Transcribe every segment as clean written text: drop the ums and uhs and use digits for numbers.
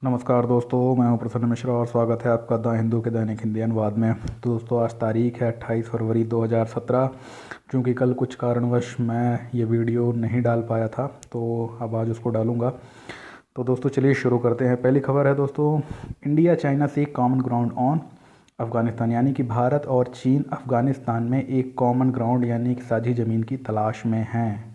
नमस्कार दोस्तों, मैं हूं प्रसन्न मिश्रा और स्वागत है आपका द हिंदू के दैनिक हिंदी अनुवाद में। तो दोस्तों, आज तारीख है 28 फरवरी 2017। क्योंकि कल कुछ कारणवश मैं ये वीडियो नहीं डाल पाया था, तो अब आज उसको डालूंगा। तो दोस्तों चलिए शुरू करते हैं। पहली खबर है दोस्तों, इंडिया चाइना से कॉमन ग्राउंड ऑन अफ़गानिस्तान, यानी कि भारत और चीन अफ़गानिस्तान में एक कॉमन ग्राउंड यानी कि साझी ज़मीन की तलाश में हैं।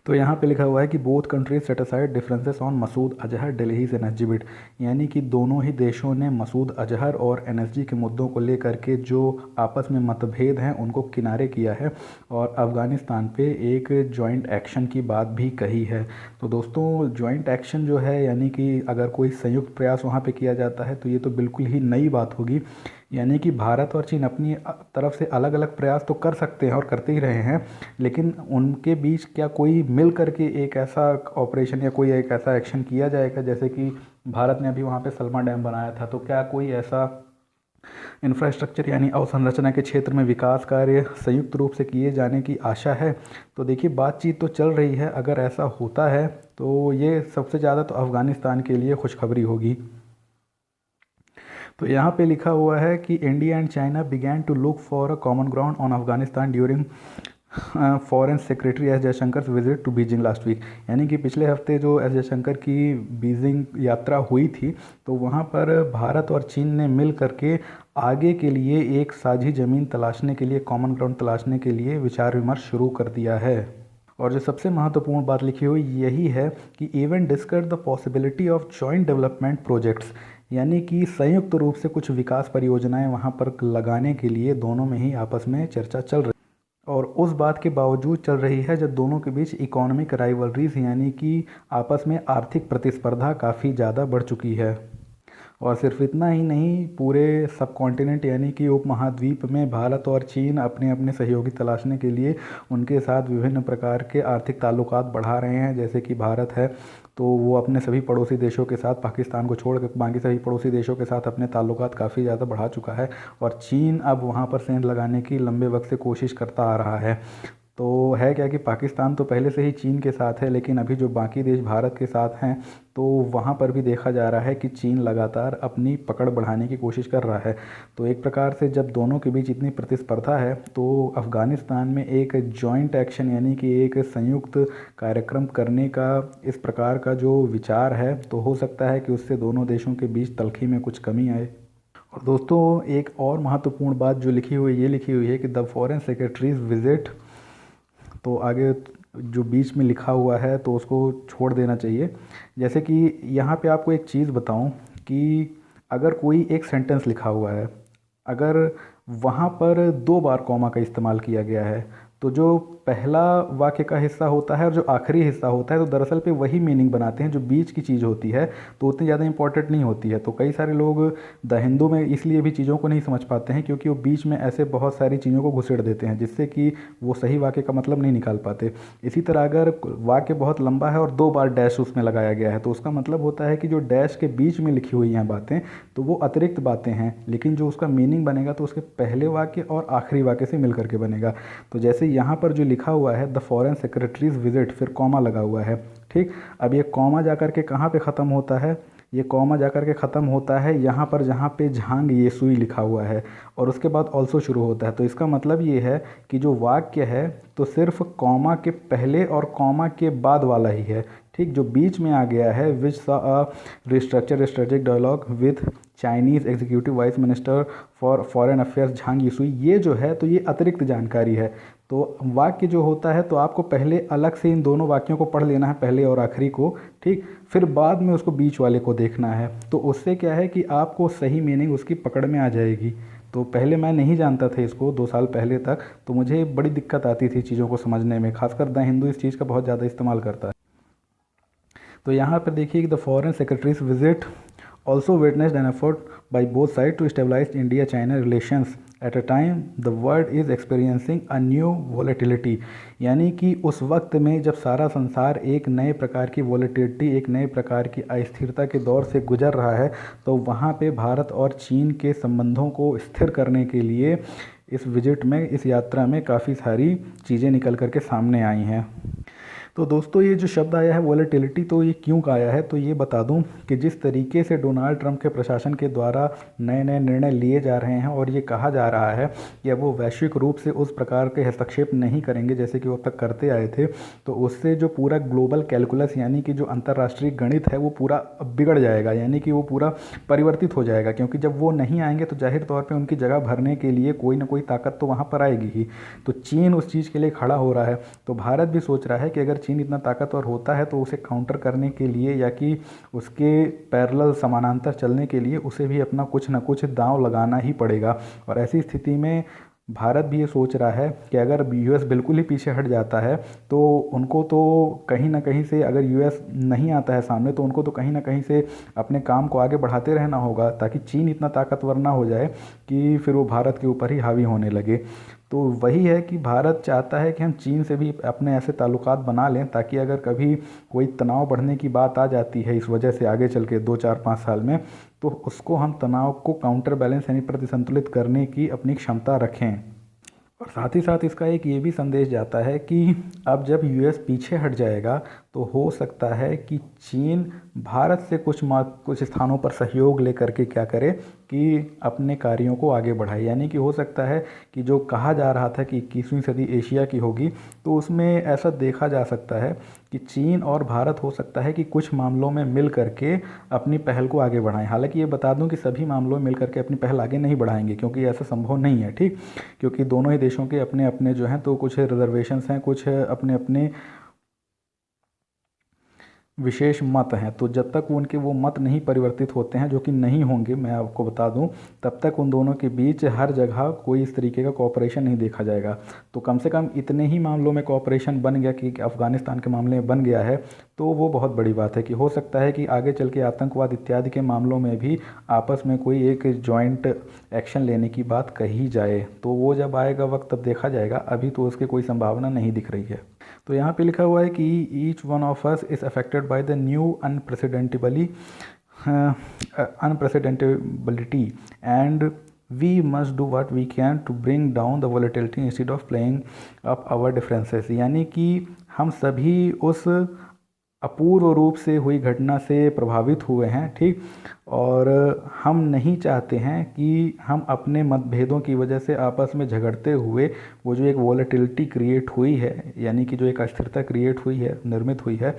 तो यहाँ पे लिखा हुआ है कि both countries set aside differences on Masood Azhar Delhi's NSG bid, यानी कि दोनों ही देशों ने मसूद अजहर और एनएसजी के मुद्दों को लेकर के जो आपस में मतभेद हैं उनको किनारे किया है और अफ़गानिस्तान पे एक जॉइंट एक्शन की बात भी कही है। तो दोस्तों, जॉइंट एक्शन जो है, यानी कि अगर कोई संयुक्त प्रयास वहाँ पे किया जाता है तो ये तो बिल्कुल ही नई बात होगी। यानी कि भारत और चीन अपनी तरफ से अलग अलग प्रयास तो कर सकते हैं और करते ही रहे हैं, लेकिन उनके बीच क्या कोई मिल करके एक ऐसा ऑपरेशन या कोई एक ऐसा एक्शन किया जाएगा? जैसे कि भारत ने अभी वहाँ पे सलमा डैम बनाया था, तो क्या कोई ऐसा इंफ्रास्ट्रक्चर यानी अवसंरचना के क्षेत्र में विकास कार्य संयुक्त रूप से किए जाने की आशा है? तो देखिए, बातचीत तो चल रही है। अगर ऐसा होता है तो ये सबसे ज़्यादा तो अफ़गानिस्तान के लिए खुशखबरी होगी। तो यहाँ पे लिखा हुआ है कि India and China began to look for a common ground on Afghanistan during foreign secretary S Jaishankar visit to Beijing last week, यानी कि पिछले हफ्ते जो एस जयशंकर की बीजिंग यात्रा हुई थी, तो वहाँ पर भारत और चीन ने मिल करके आगे के लिए एक साझी ज़मीन तलाशने के लिए, कॉमन ग्राउंड तलाशने के लिए विचार विमर्श शुरू कर दिया है। और जो सबसे महत्वपूर्ण बात लिखी हुई यही है कि even discuss the possibility of joint development projects, यानी कि संयुक्त रूप से कुछ विकास परियोजनाएं वहां पर लगाने के लिए दोनों में ही आपस में चर्चा चल रही और उस बात के बावजूद चल रही है जब दोनों के बीच इकोनॉमिक राइवलरीज यानी कि आपस में आर्थिक प्रतिस्पर्धा काफ़ी ज़्यादा बढ़ चुकी है। और सिर्फ इतना ही नहीं, पूरे सब कॉन्टिनेंट यानी कि उपमहाद्वीप में भारत और चीन अपने अपने सहयोगी तलाशने के लिए उनके साथ विभिन्न प्रकार के आर्थिक ताल्लुकात बढ़ा रहे हैं। जैसे कि भारत है तो वो अपने सभी पड़ोसी देशों के साथ, पाकिस्तान को छोड़ कर बाकी सभी पड़ोसी देशों के साथ अपने ताल्लुकात काफ़ी ज़्यादा बढ़ा चुका है और चीन अब वहाँ पर सेंध लगाने की लंबे वक्त से कोशिश करता आ रहा है। तो है क्या कि पाकिस्तान तो पहले से ही चीन के साथ है, लेकिन अभी जो बाकी देश भारत के साथ हैं तो वहाँ पर भी देखा जा रहा है कि चीन लगातार अपनी पकड़ बढ़ाने की कोशिश कर रहा है। तो एक प्रकार से जब दोनों के बीच इतनी प्रतिस्पर्धा है तो अफ़गानिस्तान में एक जॉइंट एक्शन यानी कि एक संयुक्त कार्यक्रम करने का इस प्रकार का जो विचार है, तो हो सकता है कि उससे दोनों देशों के बीच तलखी में कुछ कमी आए। और दोस्तों, एक और महत्वपूर्ण बात जो लिखी हुई ये लिखी हुई है कि द फॉरेन सेक्रेटरीज विजिट, तो आगे जो बीच में लिखा हुआ है तो उसको छोड़ देना चाहिए। जैसे कि यहाँ पे आपको एक चीज़ बताऊँ कि अगर कोई एक सेंटेंस लिखा हुआ है, अगर वहाँ पर 2 बार कॉमा का इस्तेमाल किया गया है, तो जो पहला वाक्य का हिस्सा होता है और जो आखिरी हिस्सा होता है, तो दरअसल पे वही मीनिंग बनाते हैं। जो बीच की चीज़ होती है तो उतनी ज़्यादा इंपॉर्टेंट नहीं होती है। तो कई सारे लोग द हिंदू में इसलिए भी चीज़ों को नहीं समझ पाते हैं क्योंकि वो बीच में ऐसे बहुत सारी चीज़ों को घुसेड़ देते हैं जिससे कि वो सही वाक्य का मतलब नहीं निकाल पाते। इसी तरह अगर वाक्य बहुत लंबा है और 2 बार डैश उसमें लगाया गया है तो उसका मतलब होता है कि जो डैश के बीच में लिखी हुई हैं बातें, तो वो अतिरिक्त बातें हैं, लेकिन जो उसका मीनिंग बनेगा तो उसके पहले वाक्य और आखिरी वाक्य से मिल करके बनेगा। तो जैसे यहाँ पर जो लिखा हुआ है द फॉरेन सेक्रेटरीज विजिट, फिर कॉमा लगा हुआ है, ठीक। अब ये कॉमा जाकर के कहाँ पे ख़त्म होता है? ये कॉमा जाकर के ख़त्म होता है यहाँ पर जहाँ पे झांग येसुई लिखा हुआ है और उसके बाद ऑल्सो शुरू होता है। तो इसका मतलब ये है कि जो वाक्य है तो सिर्फ कॉमा के पहले और कॉमा के बाद वाला ही है, ठीक। जो बीच में आ गया है which saw a restructure strategic dialogue with Chinese executive vice minister for foreign affairs Zhang Yesui, ये जो है तो ये अतिरिक्त जानकारी है। तो वाक्य जो होता है तो आपको पहले अलग से इन दोनों वाक्यों को पढ़ लेना है, पहले और आखिरी को, ठीक। फिर बाद में उसको बीच वाले को देखना है। तो उससे क्या है कि आपको सही मीनिंग उसकी पकड़ में आ जाएगी। तो पहले मैं नहीं जानता था इसको 2 साल पहले तक, तो मुझे बड़ी दिक्कत आती थी चीज़ों को समझने में, खासकर द हिंदू इस चीज़ का बहुत ज़्यादा इस्तेमाल करता है। तो यहाँ पर देखिए कि the foreign secretaries visit also witnessed an effort by both sides to stabilize India-China relations at a time the world is experiencing a new volatility, यानी कि उस वक्त में जब सारा संसार एक नए प्रकार की वॉलेटिलिटी, एक नए प्रकार की अस्थिरता के दौर से गुजर रहा है, तो वहाँ पे भारत और चीन के संबंधों को स्थिर करने के लिए इस विजिट में, इस यात्रा में काफ़ी सारी चीज़ें निकल कर के सामने आई हैं। तो दोस्तों ये जो शब्द आया है वॉलेटिलिटी, तो ये क्यों का आया है, तो ये बता दूं कि जिस तरीके से डोनाल्ड ट्रंप के प्रशासन के द्वारा नए नए निर्णय लिए जा रहे हैं और ये कहा जा रहा है कि अब वो वैश्विक रूप से उस प्रकार के हस्तक्षेप नहीं करेंगे जैसे कि वो अब तक करते आए थे, तो उससे जो पूरा ग्लोबल कैलकुलस यानी कि जो अंतर्राष्ट्रीय गणित है वो पूरा बिगड़ जाएगा, यानी कि वो पूरा परिवर्तित हो जाएगा। क्योंकि जब वो नहीं आएंगे तो जाहिर तौर पर उनकी जगह भरने के लिए कोई ना कोई ताकत तो वहाँ पर आएगी ही। तो चीन उस चीज़ के लिए खड़ा हो रहा है। तो भारत भी सोच रहा है कि अगर चीन इतना ताकतवर होता है तो उसे काउंटर करने के लिए या कि उसके पैरेलल समानांतर चलने के लिए उसे भी अपना कुछ ना कुछ दांव लगाना ही पड़ेगा। और ऐसी स्थिति में भारत भी ये सोच रहा है कि अगर यूएस बिल्कुल ही पीछे हट जाता है तो उनको तो कहीं ना कहीं से, अगर यूएस नहीं आता है सामने, तो उनको तो कहीं ना कहीं से अपने काम को आगे बढ़ाते रहना होगा ताकि चीन इतना ताकतवर ना हो जाए कि फिर वो भारत के ऊपर ही हावी होने लगे। तो वही है कि भारत चाहता है कि हम चीन से भी अपने ऐसे ताल्लुकात बना लें ताकि अगर कभी कोई तनाव बढ़ने की बात आ जाती है इस वजह से आगे चल के 2 4 5 साल में, तो उसको हम तनाव को काउंटर बैलेंस यानी प्रतिसंतुलित करने की अपनी क्षमता रखें। और साथ ही साथ इसका एक ये भी संदेश जाता है कि अब जब यूएस पीछे हट जाएगा तो हो सकता है कि चीन भारत से कुछ स्थानों पर सहयोग लेकर के क्या करे कि अपने कार्यों को आगे बढ़ाए। यानी कि हो सकता है कि जो कहा जा रहा था कि 21वीं सदी एशिया की होगी, तो उसमें ऐसा देखा जा सकता है कि चीन और भारत हो सकता है कि कुछ मामलों में मिल करके अपनी पहल को आगे बढ़ाएं। हालांकि ये बता दूं कि सभी मामलों में मिल करके अपनी पहल आगे नहीं बढ़ाएंगे क्योंकि ऐसा संभव नहीं है, ठीक। क्योंकि दोनों ही देशों के अपने अपने जो हैं तो कुछ रिजर्वेशंस हैं, कुछ अपने अपने विशेष मत हैं। तो जब तक उनके वो मत नहीं परिवर्तित होते हैं, जो कि नहीं होंगे मैं आपको बता दूं, तब तक उन दोनों के बीच हर जगह कोई इस तरीके का कोऑपरेशन नहीं देखा जाएगा। तो कम से कम इतने ही मामलों में कोऑपरेशन बन गया कि अफ़गानिस्तान के मामले में बन गया है, तो वो बहुत बड़ी बात है कि हो सकता है कि आगे चल के आतंकवाद इत्यादि के मामलों में भी आपस में कोई एक जॉइंट एक्शन लेने की बात कही जाए। तो वो जब आएगा वक्त तब देखा जाएगा, अभी तो उसकी कोई संभावना नहीं दिख रही है। तो यहाँ पे लिखा हुआ है कि each one of us is affected by the new unpredictability and we must do what we can to bring down the volatility instead of playing up our differences. यानी कि हम सभी उस अपूर्व रूप से हुई घटना से प्रभावित हुए हैं, ठीक। और हम नहीं चाहते हैं कि हम अपने मतभेदों की वजह से आपस में झगड़ते हुए वो जो एक वॉलेटिलिटी क्रिएट हुई है, यानी कि जो एक अस्थिरता क्रिएट हुई है, निर्मित हुई है,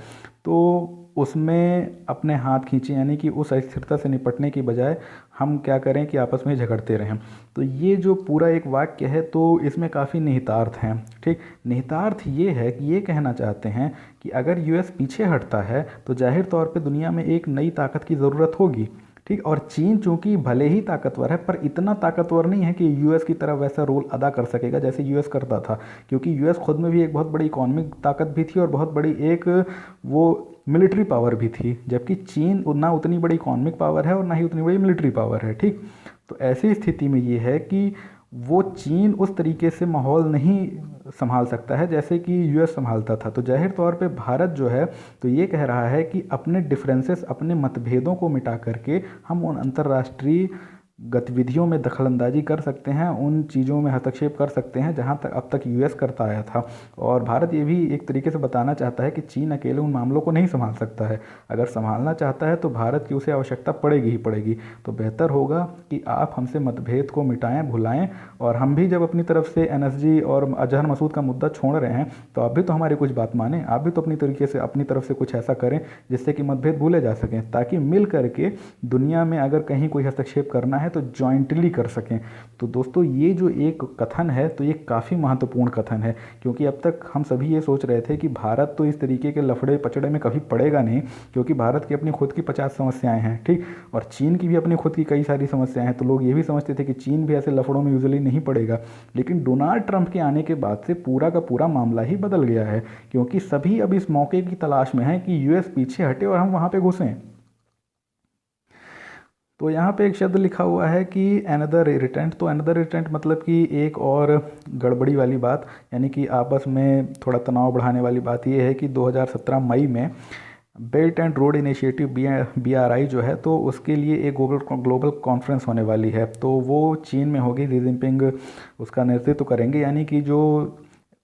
तो उसमें अपने हाथ खींचे। यानी कि उस अस्थिरता से निपटने की बजाय हम क्या करें कि आपस में झगड़ते रहें। तो ये जो पूरा एक वाक्य है तो इसमें काफ़ी निहितार्थ हैं, ठीक। निहितार्थ ये है कि ये कहना चाहते हैं कि अगर यूएस पीछे हटता है तो जाहिर तौर पे दुनिया में एक नई ताकत की ज़रूरत होगी, ठीक। और चीन चूंकि भले ही ताकतवर है पर इतना ताकतवर नहीं है कि यूएस की तरह वैसा रोल अदा कर सकेगा जैसे यूएस करता था। क्योंकि यूएस खुद में भी एक बहुत बड़ी इकोनॉमिक ताकत भी थी और बहुत बड़ी एक वो मिलिट्री पावर भी थी, जबकि चीन ना उतनी बड़ी इकोनॉमिक पावर है और ना ही उतनी बड़ी मिलिट्री पावर है, ठीक। तो ऐसी स्थिति में ये है कि वो चीन उस तरीके से माहौल नहीं संभाल सकता है जैसे कि यूएस संभालता था। तो जाहिर तौर पे भारत जो है तो ये कह रहा है कि अपने डिफरेंसेस, अपने मतभेदों को मिटा करके हम उन अंतर्राष्ट्रीय गतिविधियों में दखलंदाजी कर सकते हैं, उन चीज़ों में हस्तक्षेप कर सकते हैं जहां तक अब तक यूएस करता आया था। और भारत ये भी एक तरीके से बताना चाहता है कि चीन अकेले उन मामलों को नहीं संभाल सकता है। अगर संभालना चाहता है तो भारत की उसे आवश्यकता पड़ेगी ही पड़ेगी। तो बेहतर होगा कि आप हमसे मतभेद को मिटाएं, भुलाएं, और हम भी जब अपनी तरफ से एनएसजी और अजहर मसूद का मुद्दा छोड़ रहे हैं तो आप भी तो हमारी कुछ बात मानें, आप भी तो अपनी तरीके से अपनी तरफ से कुछ ऐसा करें जिससे कि मतभेद भूले जा सकें, ताकि मिल करके दुनिया में अगर कहीं कोई हस्तक्षेप करना है तो जॉइंटली कर सकें। तो दोस्तों ये जो एक कथन है तो ये काफ़ी महत्वपूर्ण कथन है, क्योंकि अब तक हम सभी ये सोच रहे थे कि भारत तो इस तरीके के लफड़े पचड़े में कभी पड़ेगा नहीं, क्योंकि भारत की अपनी खुद की 50 समस्याएं हैं, ठीक। और चीन की भी अपनी खुद की कई सारी समस्याएं हैं। तो लोग ये भी समझते थे कि चीन भी ऐसे लफड़ों में यूजुअली नहीं पड़ेगा। लेकिन डोनाल्ड ट्रंप के आने के बाद से पूरा का पूरा मामला ही बदल गया है, क्योंकि सभी अब इस मौके की तलाश में हैं कि यूएस पीछे हटे और हम वहाँ पे घुसें। तो यहाँ पे एक शब्द लिखा हुआ है कि अनदर इरिटेंट। तो अनदर इरिटेंट मतलब कि एक और गड़बड़ी वाली बात, यानी कि आपस में थोड़ा तनाव बढ़ाने वाली बात ये है कि 2017 मई में belt and road initiative BRI जो है तो उसके लिए एक ग्लोबल कॉन्फ्रेंस होने वाली है। तो वो चीन में होगी, शी जिनपिंग उसका नेतृत्व करेंगे। यानी कि जो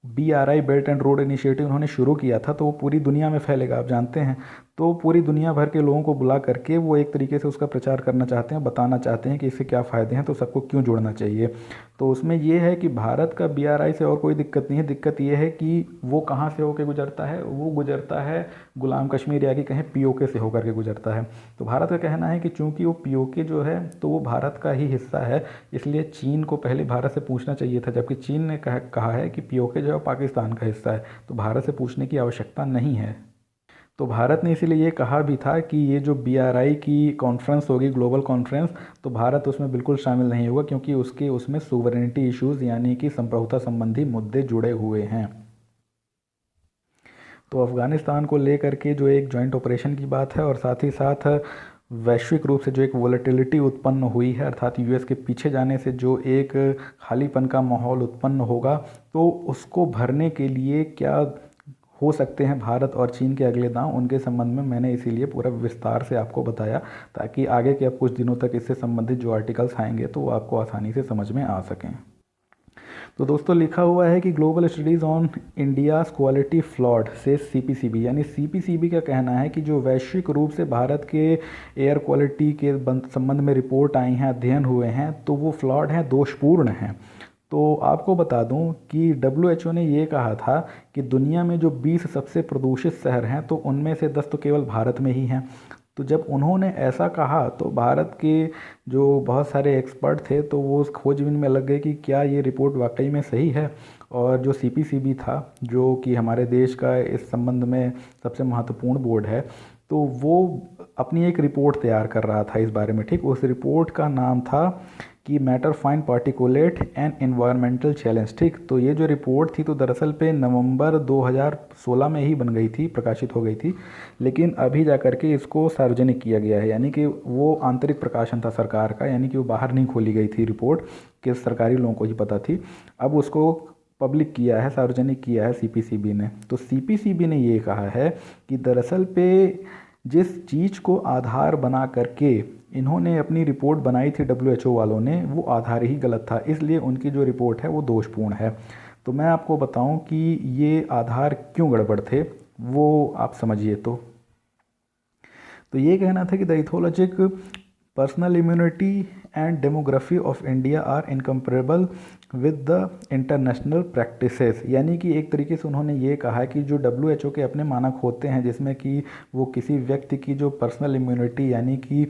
BRI belt and road initiative उन्होंने शुरू किया था, तो वो पूरी दुनिया में फैलेगा, आप जानते हैं। तो पूरी दुनिया भर के लोगों को बुला करके वो एक तरीके से उसका प्रचार करना चाहते हैं, बताना चाहते हैं कि इससे क्या फ़ायदे हैं, तो सबको क्यों जुड़ना चाहिए। तो उसमें ये है कि भारत का BRI से और कोई दिक्कत नहीं है। दिक्कत ये है कि वो कहाँ से होकर गुजरता है, वो गुजरता है गुलाम कश्मीर या कि कहें POK से होकर के गुजरता है। तो भारत का कहना है कि चूंकि वो POK जो है तो वो भारत का ही हिस्सा है, इसलिए चीन को पहले भारत से पूछना चाहिए था, जबकि चीन ने कहा है कि POK जो है पाकिस्तान का हिस्सा है, तो भारत से पूछने की आवश्यकता नहीं है। तो भारत ने इसीलिए ये कहा भी था कि ये जो BRI की कॉन्फ्रेंस होगी, ग्लोबल कॉन्फ्रेंस, तो भारत उसमें बिल्कुल शामिल नहीं होगा, क्योंकि उसके उसमें सोवरेनिटी इश्यूज़ यानी कि संप्रभुता संबंधी मुद्दे जुड़े हुए हैं। तो अफ़गानिस्तान को लेकर के जो एक जॉइंट ऑपरेशन की बात है, और साथ ही साथ वैश्विक रूप से जो एक वोलेटिलिटी उत्पन्न हुई है, अर्थात US के पीछे जाने से जो एक खालीपन का माहौल उत्पन्न होगा, तो उसको भरने के लिए क्या हो सकते हैं भारत और चीन के अगले दांव, उनके संबंध में मैंने इसीलिए पूरा विस्तार से आपको बताया, ताकि आगे के अब कुछ दिनों तक इससे संबंधित जो आर्टिकल्स आएंगे तो वो आपको आसानी से समझ में आ सकें। तो दोस्तों लिखा हुआ है कि global studies on India's quality flawed से CPCB, यानी CPCB का कहना है कि जो वैश्विक रूप से भारत के एयर क्वालिटी के संबंध में रिपोर्ट आई हैं, अध्ययन हुए हैं, तो वो फ्लॉड हैं, दोषपूर्ण हैं। तो आपको बता दूं कि WHO ने ये कहा था कि दुनिया में जो 20 सबसे प्रदूषित शहर हैं, तो उनमें से 10 तो केवल भारत में ही हैं। तो जब उन्होंने ऐसा कहा तो भारत के जो बहुत सारे एक्सपर्ट थे तो वो उस खोजबीन में लग गए कि क्या ये रिपोर्ट वाकई में सही है। और जो CPCB था, जो कि हमारे देश का इस संबंध में सबसे महत्वपूर्ण बोर्ड है, तो वो अपनी एक रिपोर्ट तैयार कर रहा था इस बारे में। ठीक, उस रिपोर्ट का नाम था कि matter fine particulate and environmental challenge. ठीक, तो ये जो रिपोर्ट थी तो दरअसल पे नवंबर 2016 में ही बन गई थी, प्रकाशित हो गई थी, लेकिन अभी जा कर के इसको सार्वजनिक किया गया है, यानी कि वो आंतरिक प्रकाशन था सरकार का, यानी कि वो बाहर नहीं खोली गई थी रिपोर्ट, कि सरकारी लोगों को ही पता थी। अब उसको पब्लिक किया है, सार्वजनिक किया है CPCB ने। तो CPCB ने ये कहा है कि दरअसल पे जिस चीज़ को आधार बना करके इन्होंने अपनी रिपोर्ट बनाई थी WHO वालों ने, वो आधार ही गलत था, इसलिए उनकी जो रिपोर्ट है वो दोषपूर्ण है। तो मैं आपको बताऊं कि ये आधार क्यों गड़बड़ थे, वो आप समझिए। तो ये कहना था कि the ethologic personal immunity and demography of India are incomparable with the international practices, यानी कि एक तरीके से उन्होंने ये कहा कि जो WHO के अपने मानक होते हैं, जिसमें कि वो किसी व्यक्ति की जो पर्सनल इम्यूनिटी यानी कि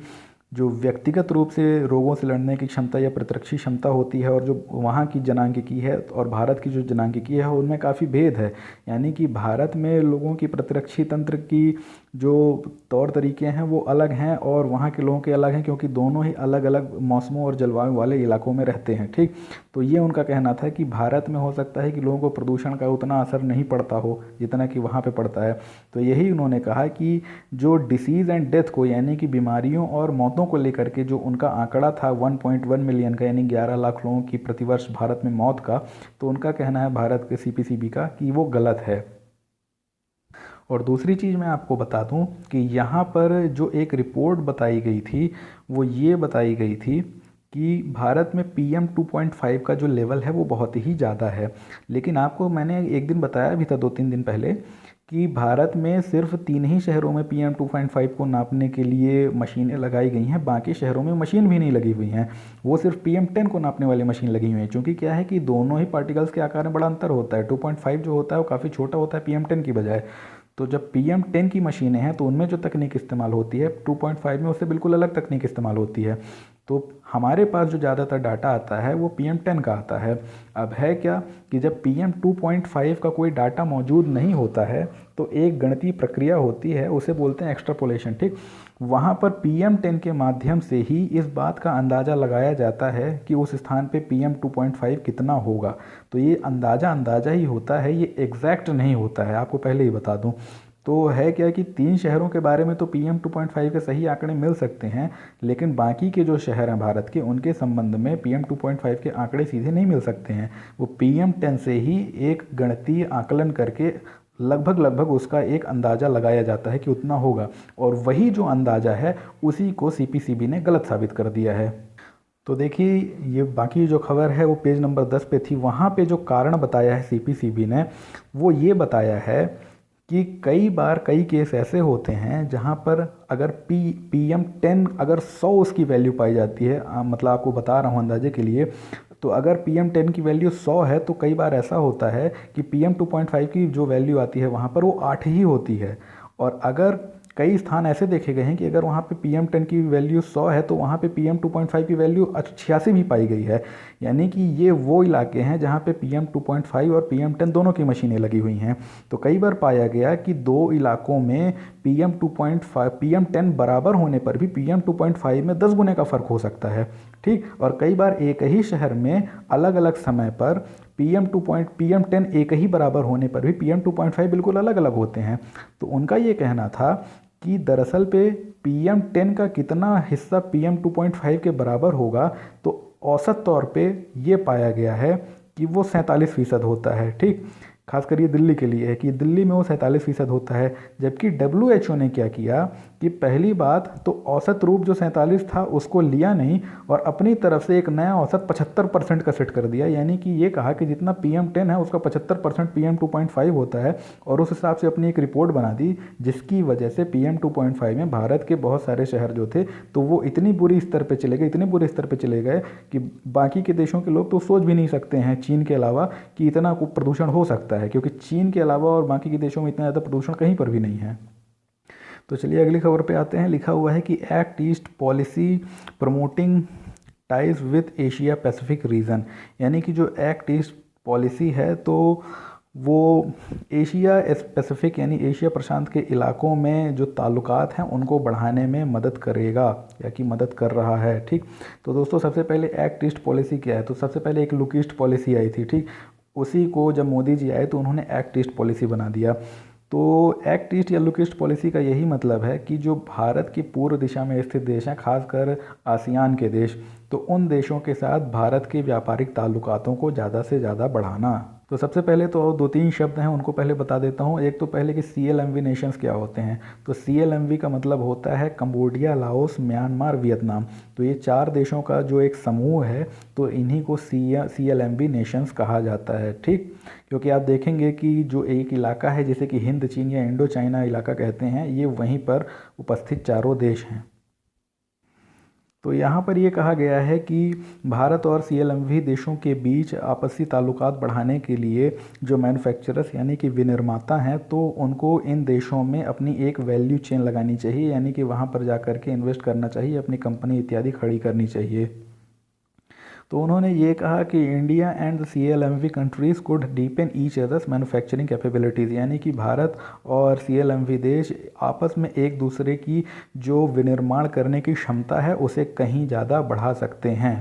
जो व्यक्तिगत रूप से रोगों से लड़ने की क्षमता या प्रतिरक्षी क्षमता होती है, और जो वहाँ की जनांगिकी है और भारत की जो जनांगिकी है उनमें काफ़ी भेद है। यानी कि भारत में लोगों की प्रतिरक्षी तंत्र की जो तौर तरीके हैं वो अलग हैं, और वहाँ के लोगों के अलग हैं, क्योंकि दोनों ही अलग अलग मौसमों और जलवायु वाले इलाकों में रहते हैं। ठीक, तो ये उनका कहना था कि भारत में हो सकता है कि लोगों को प्रदूषण का उतना असर नहीं पड़ता हो जितना कि वहाँ पे पड़ता है। तो यही उन्होंने कहा कि जो डिसीज़ एंड डेथ को, यानी कि बीमारियों और मौतों को लेकर के जो उनका आंकड़ा था 1.1 मिलियन का, यानी 11 लाख लोगों की प्रतिवर्ष भारत में मौत का, तो उनका कहना है भारत के CPCB का कि वो गलत है। और दूसरी चीज़ मैं आपको बता दूं कि यहाँ पर जो एक रिपोर्ट बताई गई थी वो ये बताई गई थी कि भारत में PM 2.5 का जो लेवल है वो बहुत ही ज़्यादा है। लेकिन आपको मैंने एक दिन बताया भी था, 2-3 दिन पहले, कि भारत में सिर्फ 3 ही शहरों में PM 2.5 को नापने के लिए मशीनें लगाई गई हैं, बाकी शहरों में मशीन भी नहीं लगी हुई हैं। वो सिर्फ PM 10 को नापने वाली मशीन लगी हुई है, क्योंकि क्या है कि दोनों ही पार्टिकल्स के आकार में बड़ा अंतर होता है। 2.5 जो होता है वो काफ़ी छोटा होता है PM 10 की बजाय। तो जब PM 10 की मशीनें हैं तो उनमें जो तकनीक इस्तेमाल होती है 2.5 में उससे बिल्कुल अलग तकनीक इस्तेमाल होती है। तो हमारे पास जो ज़्यादातर डाटा आता है वो PM 10 का आता है। अब है क्या कि जब PM 2.5 का कोई डाटा मौजूद नहीं होता है तो एक गणितीय प्रक्रिया होती है, उसे बोलते हैं एक्सट्रापोलेशन। ठीक, वहाँ पर PM 10 के माध्यम से ही इस बात का अंदाज़ा लगाया जाता है कि उस स्थान पे PM 2.5 कितना होगा। तो ये अंदाज़ा ही होता है, ये एग्जैक्ट नहीं होता है, आपको पहले ही बता दूं। तो है क्या कि 3 शहरों के बारे में तो PM 2.5 के सही आंकड़े मिल सकते हैं, लेकिन बाकी के जो शहर हैं भारत के, उनके संबंध में PM 2.5 के आंकड़े सीधे नहीं मिल सकते हैं। वो PM 10 से ही एक गणितीय आकलन करके लगभग उसका एक अंदाज़ा लगाया जाता है कि उतना होगा, और वही जो अंदाज़ा है उसी को CPCB ने गलत साबित कर दिया है। तो देखिए, ये बाकी जो खबर है वो पेज नंबर 10 पे थी। वहाँ पे जो कारण बताया है सीपीसीबी ने, वो ये बताया है कि कई बार कई केस ऐसे होते हैं जहाँ पर अगर PM10 अगर 100 उसकी वैल्यू पाई जाती है, मतलब आपको बता रहा हूँ अंदाजे के लिए, तो अगर PM10 की वैल्यू 100 है तो कई बार ऐसा होता है कि PM2.5 की जो वैल्यू आती है वहाँ पर वो 8 ही होती है। और अगर कई स्थान ऐसे देखे गए हैं कि अगर वहाँ पे PM10 की वैल्यू 100 है तो वहाँ पे PM2.5 की वैल्यू 86 भी पाई गई है। यानी कि ये वो इलाके हैं जहाँ पे PM2.5 और PM10 दोनों की मशीनें लगी हुई हैं। तो कई बार पाया गया कि दो इलाकों में PM10 बराबर होने पर भी PM2.5 में 10 गुने का फ़र्क हो सकता है। ठीक, और कई बार एक ही शहर में अलग अलग समय पर PM10 एक ही बराबर होने पर भी PM2.5 बिल्कुल अलग अलग होते हैं। तो उनका ये कहना था कि दरअसल पे PM10 का कितना हिस्सा PM2.5 के बराबर होगा, तो औसत तौर पे ये पाया गया है कि वो 47% होता है। ठीक, खासकर ये दिल्ली के लिए है कि दिल्ली में वो 47% होता है। जबकि WHO ने क्या किया कि पहली बात तो औसत रूप जो 47 था उसको लिया नहीं और अपनी तरफ से एक नया औसत 75% का सेट कर दिया। यानी कि ये कहा कि जितना PM10 है उसका 75% PM2.5 होता है, और उस हिसाब से अपनी एक रिपोर्ट बना दी, जिसकी वजह से PM2.5 में भारत के बहुत सारे शहर जो थे तो वो इतनी बुरी स्तर पे चले गए, इतने बुरे स्तर पे चले गए कि बाकी के देशों के लोग तो सोच भी नहीं सकते हैं, चीन के अलावा, कि इतना प्रदूषण हो सकता है, क्योंकि चीन के अलावा और बाकी के देशों में इतना ज़्यादा प्रदूषण कहीं पर भी नहीं है। तो चलिए अगली खबर पे आते हैं। लिखा हुआ है कि act east policy promoting ties with Asia Pacific region. यानी कि जो एक्ट ईस्ट पॉलिसी है तो वो एशिया पैसिफिक यानी एशिया प्रशांत के इलाकों में जो ताल्लुकात हैं उनको बढ़ाने में मदद करेगा या कि मदद कर रहा है। ठीक, तो दोस्तों सबसे पहले एक्ट ईस्ट पॉलिसी क्या है, तो सबसे पहले एक लुक ईस्ट पॉलिसी आई थी। ठीक, उसी को जब मोदी जी आए तो उन्होंने एक्ट ईस्ट पॉलिसी बना दिया। तो एक्ट ईस्ट या लुक ईस्ट पॉलिसी का यही मतलब है कि जो भारत की पूर्व दिशा में स्थित देश हैं, खासकर आसियान के देश, तो उन देशों के साथ भारत के व्यापारिक ताल्लुकातों को ज़्यादा से ज़्यादा बढ़ाना। तो सबसे पहले तो दो तीन शब्द हैं उनको पहले बता देता हूँ। एक तो पहले कि CLMV नेशंस क्या होते हैं। तो CLMV का मतलब होता है कंबोडिया, लाओस, म्यांमार, वियतनाम। तो ये 4 देशों का जो एक समूह है, तो इन्हीं को CLMV नेशंस कहा जाता है। ठीक, क्योंकि आप देखेंगे कि जो एक इलाका है जिसे कि हिंद चीन या इंडो चाइना इलाका कहते हैं, ये वहीं पर उपस्थित चारों देश हैं। तो यहाँ पर ये कहा गया है कि भारत और CLMV देशों के बीच आपसी ताल्लुकात बढ़ाने के लिए जो मैन्युफैक्चरर्स यानी कि विनिर्माता हैं, तो उनको इन देशों में अपनी एक वैल्यू चेन लगानी चाहिए, यानी कि वहाँ पर जा कर के इन्वेस्ट करना चाहिए, अपनी कंपनी इत्यादि खड़ी करनी चाहिए। तो उन्होंने ये कहा कि India and CLMV countries could deepen each others manufacturing capabilities. यानी कि भारत और CLMV देश आपस में एक दूसरे की जो विनिर्माण करने की क्षमता है उसे कहीं ज़्यादा बढ़ा सकते हैं।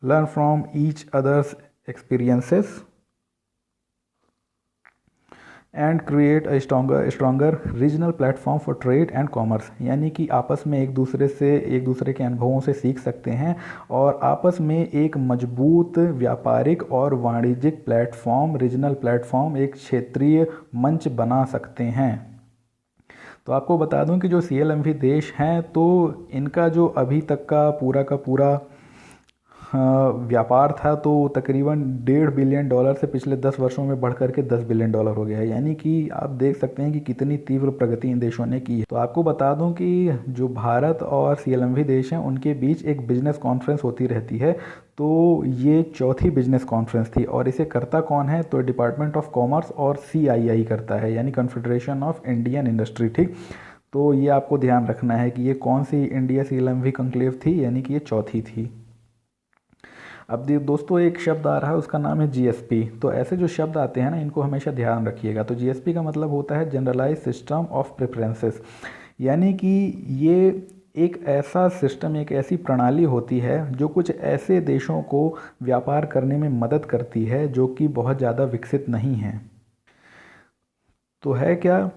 Learn from each others experiences and create a stronger regional platform for trade and commerce. यानी कि आपस में एक दूसरे के अनुभवों से सीख सकते हैं और आपस में एक मजबूत व्यापारिक और वाणिज्यिक प्लेटफॉर्म, रीजनल प्लेटफॉर्म, एक क्षेत्रीय मंच बना सकते हैं। तो आपको बता दूं कि जो CLMV देश हैं तो इनका जो अभी तक का पूरा व्यापार था तो तकरीबन $1.5 बिलियन से पिछले 10 वर्षों में बढ़ करके $10 बिलियन हो गया है। यानी कि आप देख सकते हैं कि कितनी तीव्र प्रगति इन देशों ने की है। तो आपको बता दूं कि जो भारत और CLMV देश हैं उनके बीच एक बिजनेस कॉन्फ्रेंस होती रहती है। तो ये चौथी बिजनेस कॉन्फ्रेंस थी और इसे करता कौन है, तो डिपार्टमेंट ऑफ कॉमर्स और CII करता है, यानी कॉन्फेडरेशन ऑफ इंडियन इंडस्ट्री। ठीक, तो ये आपको ध्यान रखना है कि ये कौन सी इंडिया CLMV कंक्लेव थी, यानी कि ये चौथी थी। अब दोस्तों एक शब्द आ रहा है, उसका नाम है GSP। तो ऐसे जो शब्द आते हैं ना, इनको हमेशा ध्यान रखिएगा। तो GSP का मतलब होता है जनरलाइज सिस्टम ऑफ प्रेफरेंसेस। यानी कि ये एक ऐसा सिस्टम, एक ऐसी प्रणाली होती है जो कुछ ऐसे देशों को व्यापार करने में मदद करती है जो कि बहुत ज़्यादा विकसित नहीं हैं। तो है क्या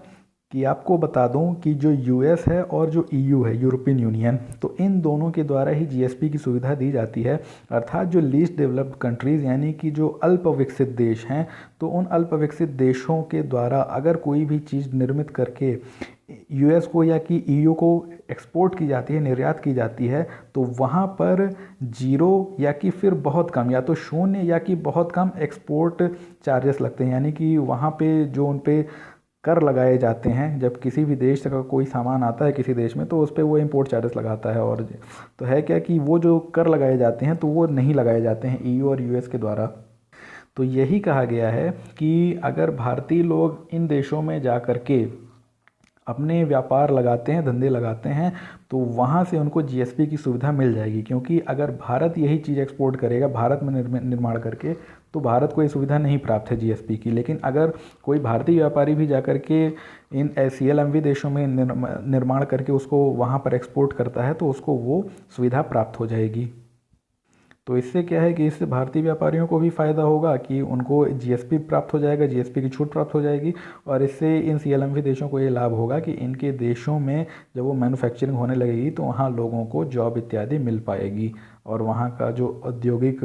कि आपको बता दूं कि जो US है और जो EU है, यूरोपियन यूनियन, तो इन दोनों के द्वारा ही GSP की सुविधा दी जाती है। अर्थात जो लीस्ट डेवलप्ड कंट्रीज़ यानी कि जो अल्प विकसित देश हैं, तो उन अल्प विकसित देशों के द्वारा अगर कोई भी चीज़ निर्मित करके यूएस को या कि ईयू को एक्सपोर्ट की जाती है, निर्यात की जाती है, तो वहाँ पर जीरो या कि फिर बहुत कम, या तो शून्य या कि बहुत कम एक्सपोर्ट चार्जेस लगते हैं। यानी कि वहाँ पे जो उन पे कर लगाए जाते हैं, जब किसी भी देश का कोई सामान आता है किसी देश में, तो उस पर वो इम्पोर्ट चार्जेस लगाता है। और तो है क्या कि वो जो कर लगाए जाते हैं तो वो नहीं लगाए जाते हैं ईयू और यूएस के द्वारा। तो यही कहा गया है कि अगर भारतीय लोग इन देशों में जा कर के अपने व्यापार लगाते हैं, धंधे लगाते हैं, तो वहाँ से उनको जीएसपी की सुविधा मिल जाएगी। क्योंकि अगर भारत यही चीज़ एक्सपोर्ट करेगा भारत में निर्माण करके, तो भारत को ये सुविधा नहीं प्राप्त है जीएसपी की। लेकिन अगर कोई भारतीय व्यापारी भी जा कर के इन सीएलएमवी देशों में निर्माण करके उसको वहाँ पर एक्सपोर्ट करता है, तो उसको वो सुविधा प्राप्त हो जाएगी। तो इससे क्या है कि इससे भारतीय व्यापारियों को भी फ़ायदा होगा कि उनको जीएसपी प्राप्त हो जाएगा, जीएसपी की छूट प्राप्त हो जाएगी। और इससे इन सीएलएमवी देशों को ये लाभ होगा कि इनके देशों में जब वो मैन्युफैक्चरिंग होने लगेगी तो वहाँ लोगों को जॉब इत्यादि मिल पाएगी, और वहाँ का जो औद्योगिक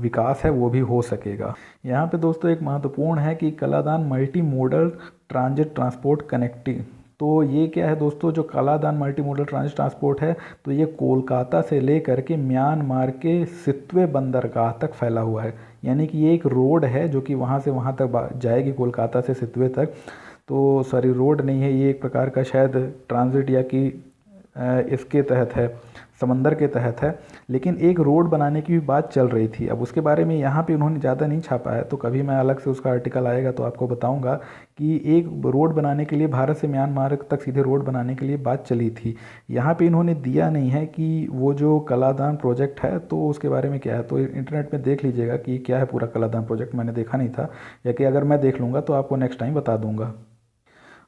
विकास है वो भी हो सकेगा। यहाँ पे दोस्तों एक महत्वपूर्ण है कि Kaladan multi modal transit transport connecting. तो ये क्या है दोस्तों, जो Kaladan multi modal transit transport है, तो ये कोलकाता से लेकर के म्यांमार के सितवे बंदरगाह तक फैला हुआ है। यानी कि ये एक रोड है जो कि वहाँ से वहाँ तक जाएगी, कोलकाता से सितवे तक। तो सॉरी, रोड नहीं है ये, एक प्रकार का शायद ट्रांजिट या कि इसके तहत है, समंदर के तहत है। लेकिन एक रोड बनाने की भी बात चल रही थी। अब उसके बारे में यहाँ पे उन्होंने ज़्यादा नहीं छापा है, तो कभी मैं अलग से उसका आर्टिकल आएगा तो आपको बताऊँगा कि एक रोड बनाने के लिए भारत से म्यांमार तक सीधे रोड बनाने के लिए बात चली थी। यहाँ पे इन्होंने दिया नहीं है कि वो जो कलादान प्रोजेक्ट है तो उसके बारे में क्या है। तो इंटरनेट में देख लीजिएगा कि क्या है पूरा कलादान प्रोजेक्ट, मैंने देखा नहीं था, या कि अगर मैं देख लूँगा तो आपको नेक्स्ट टाइम बता दूँगा।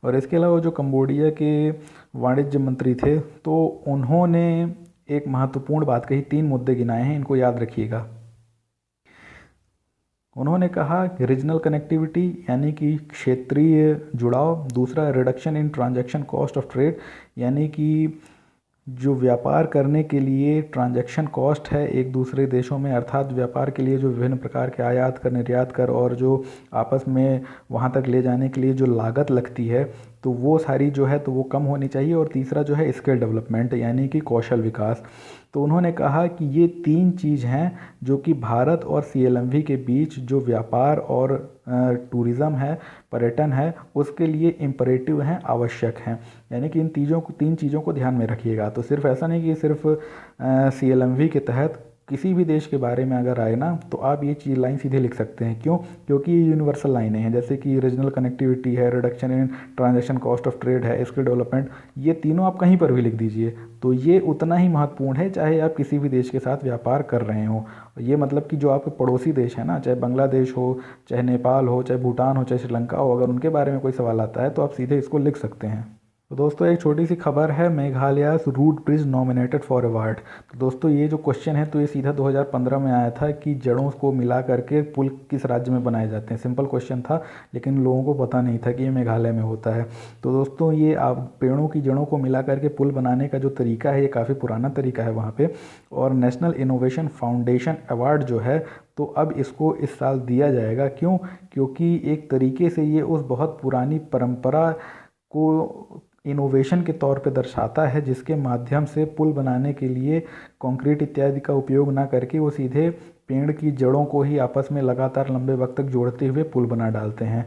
और इसके अलावा जो कंबोडिया के वाणिज्य मंत्री थे, तो उन्होंने एक महत्वपूर्ण बात कही, 3 मुद्दे गिनाए हैं, इनको याद रखिएगा। उन्होंने कहा कि रीजनल कनेक्टिविटी यानी कि क्षेत्रीय जुड़ाव, दूसरा reduction in transaction cost of trade, यानी कि जो व्यापार करने के लिए ट्रांजैक्शन कॉस्ट है एक दूसरे देशों में, अर्थात व्यापार के लिए जो विभिन्न प्रकार के आयात कर, निर्यात कर और जो आपस में वहाँ तक ले जाने के लिए जो लागत लगती है, तो वो सारी जो है तो वो कम होनी चाहिए। और तीसरा जो है स्किल डेवलपमेंट यानी कि कौशल विकास। तो उन्होंने कहा कि ये 3 चीज़ हैं जो कि भारत और सीएलएमवी के बीच जो व्यापार और टूरिज़्म है, पर्यटन है, उसके लिए इम्परेटिव हैं, आवश्यक हैं। यानी कि इन 3 चीज़ों को ध्यान में रखिएगा। तो सिर्फ ऐसा नहीं कि सिर्फ सीएलएमवी के तहत किसी भी देश के बारे में अगर आए ना, तो आप ये चीज़ लाइन सीधे लिख सकते हैं। क्यों? क्योंकि ये यूनिवर्सल लाइनें हैं, जैसे कि रीजनल कनेक्टिविटी है, reduction in transaction cost of trade है, स्किल डेवलपमेंट, ये तीनों आप कहीं पर भी लिख दीजिए, तो ये उतना ही महत्वपूर्ण है चाहे आप किसी भी देश के साथ व्यापार कर रहे हो। ये मतलब कि जो आपके पड़ोसी देश है ना, चाहे बांग्लादेश हो, चाहे नेपाल हो, चाहे भूटान हो, चाहे श्रीलंका हो, अगर उनके बारे में कोई सवाल आता है तो आप सीधे इसको लिख सकते हैं। तो दोस्तों एक छोटी सी खबर है, Meghalaya root bridge nominated for award. तो दोस्तों ये जो क्वेश्चन है तो ये सीधा 2015 में आया था कि जड़ों को मिला करके पुल किस राज्य में बनाए जाते हैं। सिंपल क्वेश्चन था, लेकिन लोगों को पता नहीं था कि ये मेघालय में होता है। तो दोस्तों ये आप पेड़ों की जड़ों को मिला करके पुल बनाने का जो तरीका है, ये काफ़ी पुराना तरीका है वहाँ पर। और नेशनल इनोवेशन फाउंडेशन अवार्ड जो है, तो अब इसको इस साल दिया जाएगा। क्यों? क्योंकि एक तरीके से ये उस बहुत पुरानी परंपरा को इनोवेशन के तौर पे दर्शाता है, जिसके माध्यम से पुल बनाने के लिए कंक्रीट इत्यादि का उपयोग ना करके वो सीधे पेड़ की जड़ों को ही आपस में लगातार लंबे वक्त तक जोड़ते हुए पुल बना डालते हैं।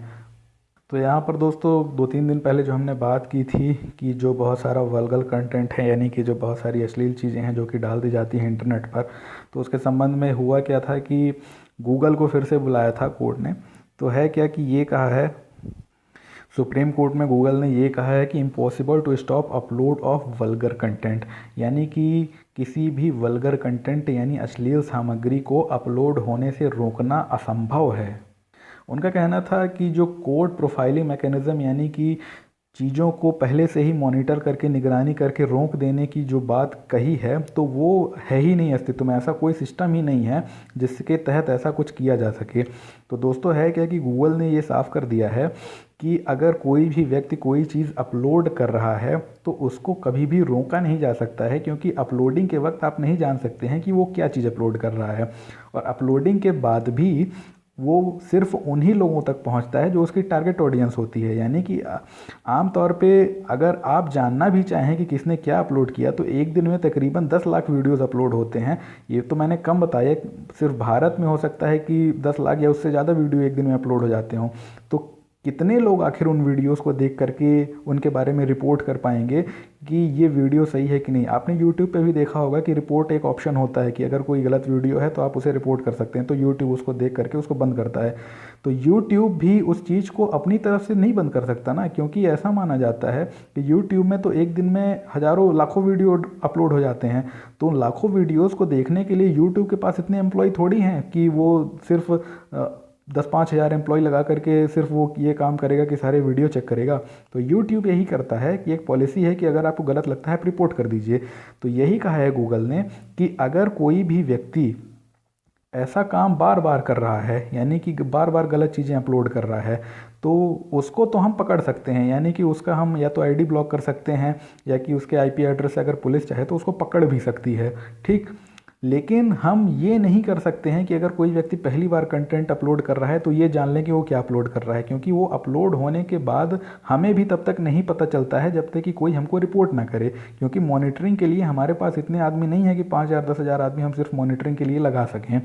तो यहाँ पर दोस्तों 2-3 दिन पहले जो हमने बात की थी कि जो बहुत सारा वल्गर कंटेंट है, यानी कि जो बहुत सारी अश्लील चीज़ें हैं जो कि डाल दी जाती हैं इंटरनेट पर, तो उसके संबंध में हुआ क्या था कि गूगल को फिर से बुलाया था कोर्ट ने। तो है क्या कि ये कहा है सुप्रीम कोर्ट में, गूगल ने ये कहा है कि impossible to stop upload of vulgar content, यानी कि किसी भी वल्गर कंटेंट यानी अश्लील सामग्री को अपलोड होने से रोकना असंभव है। उनका कहना था कि जो कोड प्रोफाइलिंग मैकेनिज़्म यानी कि चीज़ों को पहले से ही मॉनिटर करके, निगरानी करके रोक देने की जो बात कही है, तो वो है ही नहीं अस्तित्व में। ऐसा कोई सिस्टम ही नहीं है जिसके तहत ऐसा कुछ किया जा सके। तो दोस्तों है क्या कि गूगल ने ये साफ कर दिया है कि अगर कोई भी व्यक्ति कोई चीज़ अपलोड कर रहा है तो उसको कभी भी रोका नहीं जा सकता है, क्योंकि अपलोडिंग के वक्त आप नहीं जान सकते हैं कि वो क्या चीज़ अपलोड कर रहा है। और अपलोडिंग के बाद भी वो सिर्फ उन्हीं लोगों तक पहुंचता है जो उसकी टारगेट ऑडियंस होती है। यानी कि आम तौर पे अगर आप जानना भी चाहें कि किसने क्या अपलोड किया, तो एक दिन में तकरीबन 10 लाख वीडियोस अपलोड होते हैं। ये तो मैंने कम बताया, सिर्फ भारत में हो सकता है कि 10 लाख या उससे ज़्यादा वीडियो एक दिन में अपलोड हो जाते हों। तो कितने लोग आखिर उन वीडियोस को देख करके उनके बारे में रिपोर्ट कर पाएंगे कि ये वीडियो सही है कि नहीं। आपने यूट्यूब पे भी देखा होगा कि रिपोर्ट एक ऑप्शन होता है कि अगर कोई गलत वीडियो है तो आप उसे रिपोर्ट कर सकते हैं, तो यूट्यूब उसको देख करके उसको बंद करता है। तो यूट्यूब भी उस चीज़ को अपनी तरफ से नहीं बंद कर सकता ना, क्योंकि ऐसा माना जाता है कि यूट्यूब में तो एक दिन में हज़ारों लाखों वीडियो अपलोड हो जाते हैं। तो उन लाखों वीडियोज़ को देखने के लिए यूट्यूब के पास इतने एम्प्लॉय थोड़ी हैं कि वो सिर्फ 10-5 हज़ार एम्प्लॉय लगा करके सिर्फ वो ये काम करेगा कि सारे वीडियो चेक करेगा। तो यूट्यूब यही करता है कि एक पॉलिसी है कि अगर आपको गलत लगता है आप रिपोर्ट कर दीजिए। तो यही कहा है गूगल ने कि अगर कोई भी व्यक्ति ऐसा काम बार बार कर रहा है, यानी कि बार बार गलत चीज़ें अपलोड कर रहा है, तो उसको तो हम पकड़ सकते हैं। यानी कि उसका हम या तो आईडी ब्लॉक कर सकते हैं, या कि उसके आईपी एड्रेस से अगर पुलिस चाहे तो उसको पकड़ भी सकती है, ठीक। लेकिन हम ये नहीं कर सकते हैं कि अगर कोई व्यक्ति पहली बार कंटेंट अपलोड कर रहा है तो ये जान लें कि वो क्या अपलोड कर रहा है, क्योंकि वो अपलोड होने के बाद हमें भी तब तक नहीं पता चलता है जब तक कि कोई हमको रिपोर्ट ना करे। क्योंकि मॉनिटरिंग के लिए हमारे पास इतने आदमी नहीं है कि 5,000 10,000 आदमी हम सिर्फ मॉनिटरिंग के लिए लगा सकें।